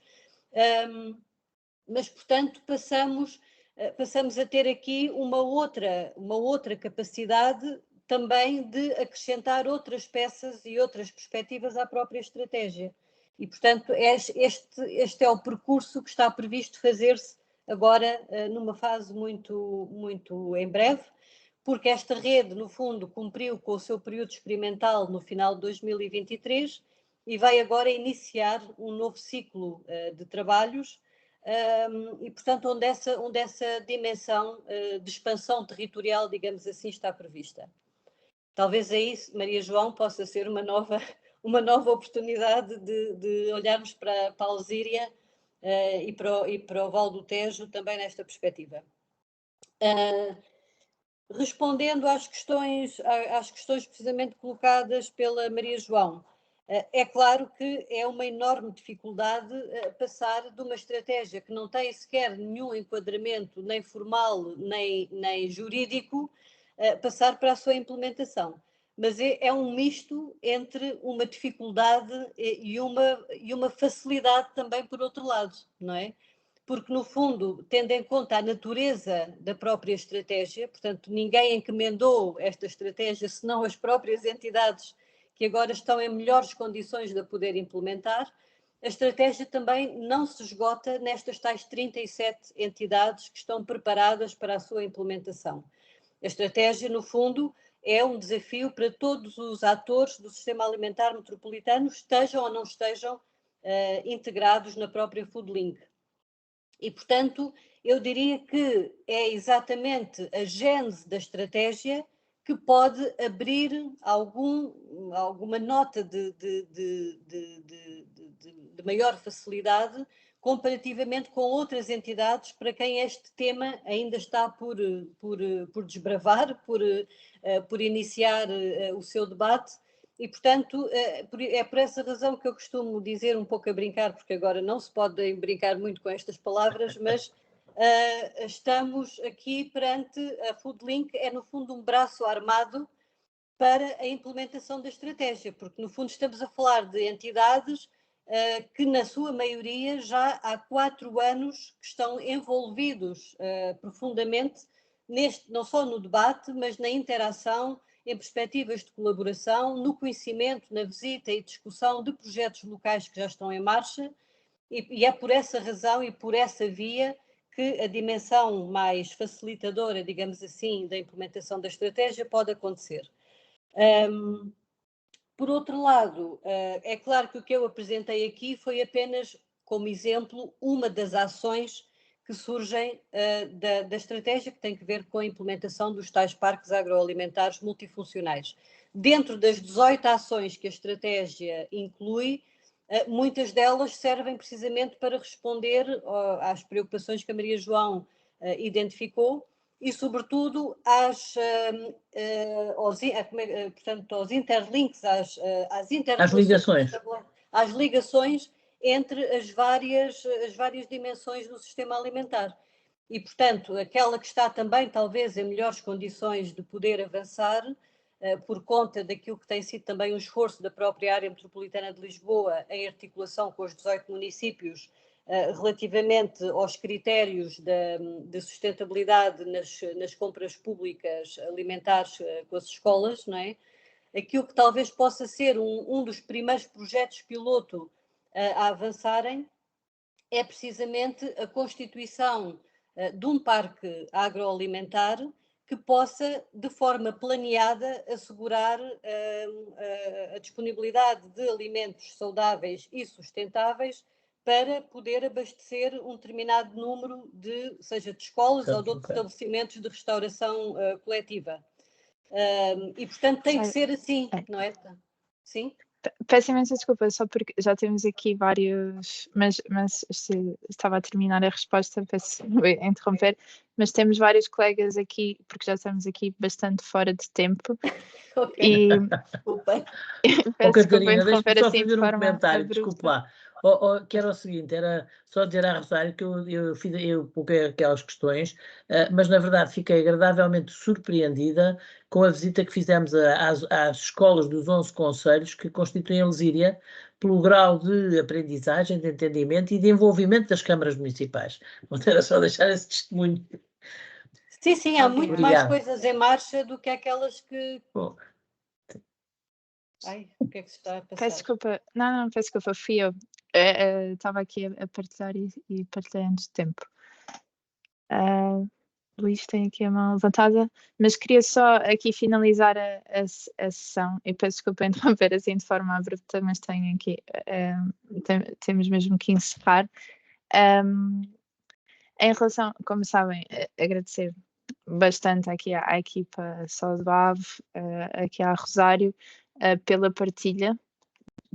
mas, portanto, passamos a ter aqui uma outra capacidade também de acrescentar outras peças e outras perspectivas à própria estratégia. E, portanto, este é o percurso que está previsto fazer-se agora numa fase muito, muito em breve, porque esta rede, no fundo, cumpriu com o seu período experimental no final de 2023 e vai agora iniciar um novo ciclo de trabalhos e, portanto, onde essa dimensão de expansão territorial, digamos assim, está prevista. Talvez aí, Maria João, possa ser uma nova oportunidade de olharmos para a Alzíria e para o Val do Tejo também nesta perspectiva. Respondendo às questões precisamente colocadas pela Maria João, é claro que é uma enorme dificuldade passar de uma estratégia que não tem sequer nenhum enquadramento, nem formal, nem jurídico, passar para a sua implementação. Mas é um misto entre uma dificuldade e uma facilidade também por outro lado, não é? Porque, no fundo, tendo em conta a natureza da própria estratégia, portanto, ninguém encomendou esta estratégia, senão as próprias entidades que agora estão em melhores condições de a poder implementar, a estratégia também não se esgota nestas tais 37 entidades que estão preparadas para a sua implementação. A estratégia, no fundo, é um desafio para todos os atores do sistema alimentar metropolitano, estejam ou não estejam integrados na própria Foodlink. E, portanto, eu diria que é exatamente a gênese da estratégia que pode abrir alguma nota de maior facilidade comparativamente com outras entidades para quem este tema ainda está por desbravar, por iniciar o seu debate. E, portanto, é por essa razão que eu costumo dizer, um pouco a brincar, porque agora não se pode brincar muito com estas palavras, mas estamos aqui perante a Foodlink, é no fundo um braço armado para a implementação da estratégia, porque no fundo estamos a falar de entidades que na sua maioria já há 4 anos que estão envolvidos profundamente não só no debate, mas na interação, em perspectivas de colaboração, no conhecimento, na visita e discussão de projetos locais que já estão em marcha, e é por essa razão e por essa via que a dimensão mais facilitadora, digamos assim, da implementação da estratégia pode acontecer. Por outro lado, é claro que o que eu apresentei aqui foi apenas, como exemplo, uma das ações que surgem da estratégia que tem que ver com a implementação dos tais parques agroalimentares multifuncionais. Dentro das 18 ações que a estratégia inclui, muitas delas servem precisamente para responder às preocupações que a Maria João identificou e, sobretudo, aos interlinks, às ligações entre as várias dimensões do sistema alimentar. E, portanto, aquela que está também, talvez, em melhores condições de poder avançar, por conta daquilo que tem sido também um esforço da própria área metropolitana de Lisboa, em articulação com os 18 municípios, relativamente aos critérios de sustentabilidade nas compras públicas alimentares com as escolas, não é? Aquilo que talvez possa ser um dos primeiros projetos piloto a avançarem é precisamente a constituição de um parque agroalimentar que possa, de forma planeada, assegurar a disponibilidade de alimentos saudáveis e sustentáveis para poder abastecer um determinado número seja de escolas ou de outros estabelecimentos de restauração coletiva. E, portanto, tem que ser assim, não é? Sim? Peço imensa desculpa, só porque já temos aqui vários, mas estava a terminar a resposta, peço interromper, mas temos vários colegas aqui, porque já estamos aqui bastante fora de tempo. Ok, E desculpem. peço desculpa Catarina, interromper deixa-me só assim de fazer um forma comentário, abrupta. desculpa lá. Que era o seguinte, era só dizer à Rosário que eu coloquei aquelas questões, mas na verdade fiquei agradavelmente surpreendida com a visita que fizemos às escolas dos 11 concelhos que constituem a Lesíria, pelo grau de aprendizagem, de entendimento e de envolvimento das câmaras municipais. Era só deixar esse testemunho. Sim, há muito Obrigado. mais coisas em marcha do que aquelas que... Bom. Ai, o que é que se está a passar? Peço desculpa, não, peço desculpa, fui eu. Estava aqui a partilhar e partilhei antes de tempo. Luís tem aqui a mão levantada, mas queria só aqui finalizar a sessão, e peço desculpa interromper assim de forma abrupta, mas tenho aqui, temos mesmo que encerrar. Em relação, como sabem, agradecer bastante aqui à equipa Saudade, aqui à Rosário, pela partilha.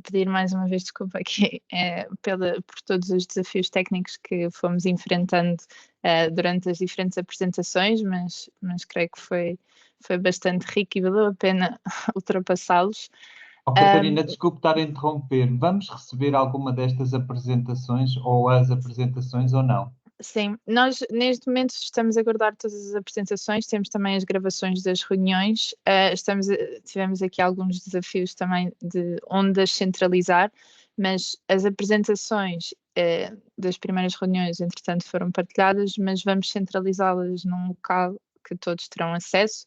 Pedir mais uma vez desculpa aqui por todos os desafios técnicos que fomos enfrentando durante as diferentes apresentações, mas creio que foi bastante rico e valeu a pena ultrapassá-los. Oh, Catarina, desculpe estar a interromper. Vamos receber alguma destas apresentações ou as apresentações ou não? Sim, nós neste momento estamos a guardar todas as apresentações, temos também as gravações das reuniões, tivemos aqui alguns desafios também de onde as centralizar, mas as apresentações das primeiras reuniões, entretanto, foram partilhadas, mas vamos centralizá-las num local que todos terão acesso,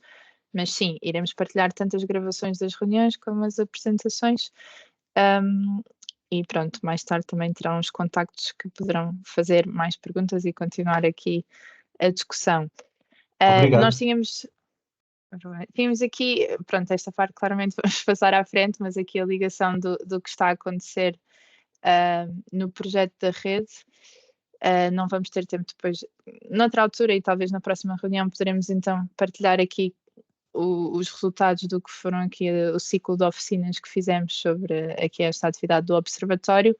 mas sim, iremos partilhar tanto as gravações das reuniões como as apresentações. E pronto, mais tarde também terão os contactos que poderão fazer mais perguntas e continuar aqui a discussão. Nós tínhamos aqui, pronto, esta parte claramente vamos passar à frente, mas aqui a ligação do que está a acontecer no projeto da rede. Não vamos ter tempo depois, noutra altura e talvez na próxima reunião, poderemos então partilhar aqui os resultados do que foram aqui o ciclo de oficinas que fizemos sobre aqui esta atividade do observatório,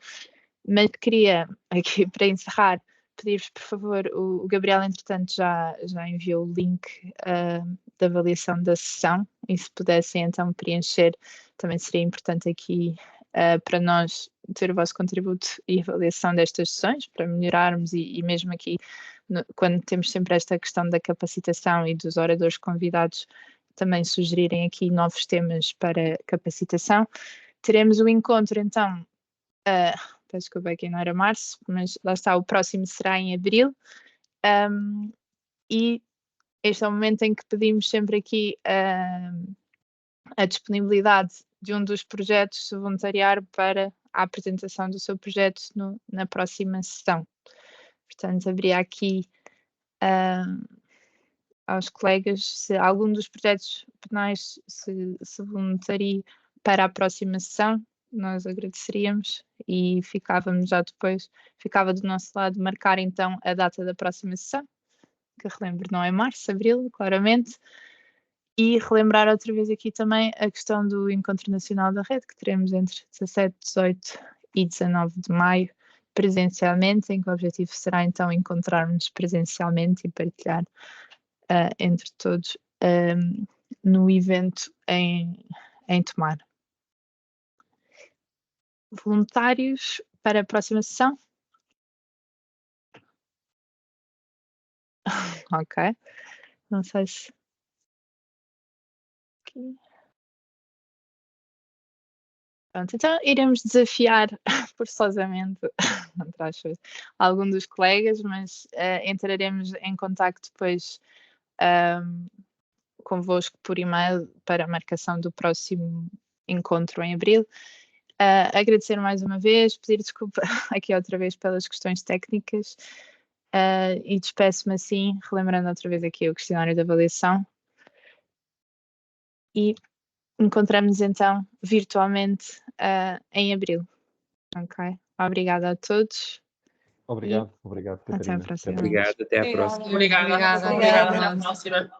mas queria aqui para encerrar pedir-vos por favor, o Gabriel entretanto já enviou o link da avaliação da sessão e se pudessem então preencher também seria importante aqui para nós ter o vosso contributo e avaliação destas sessões para melhorarmos e mesmo aqui quando temos sempre esta questão da capacitação e dos oradores convidados também sugerirem aqui novos temas para capacitação. Teremos o encontro, então, peço desculpa, aqui não era março, mas lá está, o próximo será em abril, e este é o momento em que pedimos sempre aqui a disponibilidade de um dos projetos se voluntariar para a apresentação do seu projeto na próxima sessão. Portanto, haveria aqui aos colegas, se algum dos projetos penais se voluntarie para a próxima sessão, nós agradeceríamos e ficava do nosso lado marcar então a data da próxima sessão, que relembro não é março, abril, claramente, e relembrar outra vez aqui também a questão do Encontro Nacional da Rede, que teremos entre 17, 18 e 19 de maio, presencialmente, em que o objetivo será então encontrarmos presencialmente e partilhar entre todos no evento em Tomar. Voluntários para a próxima sessão? Ok. Não sei se... Aqui. Pronto, então iremos desafiar forçosamente algum dos colegas, mas entraremos em contacto depois convosco por e-mail para a marcação do próximo encontro em abril. Agradecer mais uma vez, pedir desculpa aqui outra vez pelas questões técnicas e despeço-me assim, relembrando outra vez aqui o questionário de avaliação e encontramos então virtualmente em abril. Ok? Obrigada a todos. Obrigado, Até a próxima. Obrigado, até à próxima. Obrigada. Obrigada. Até à próxima.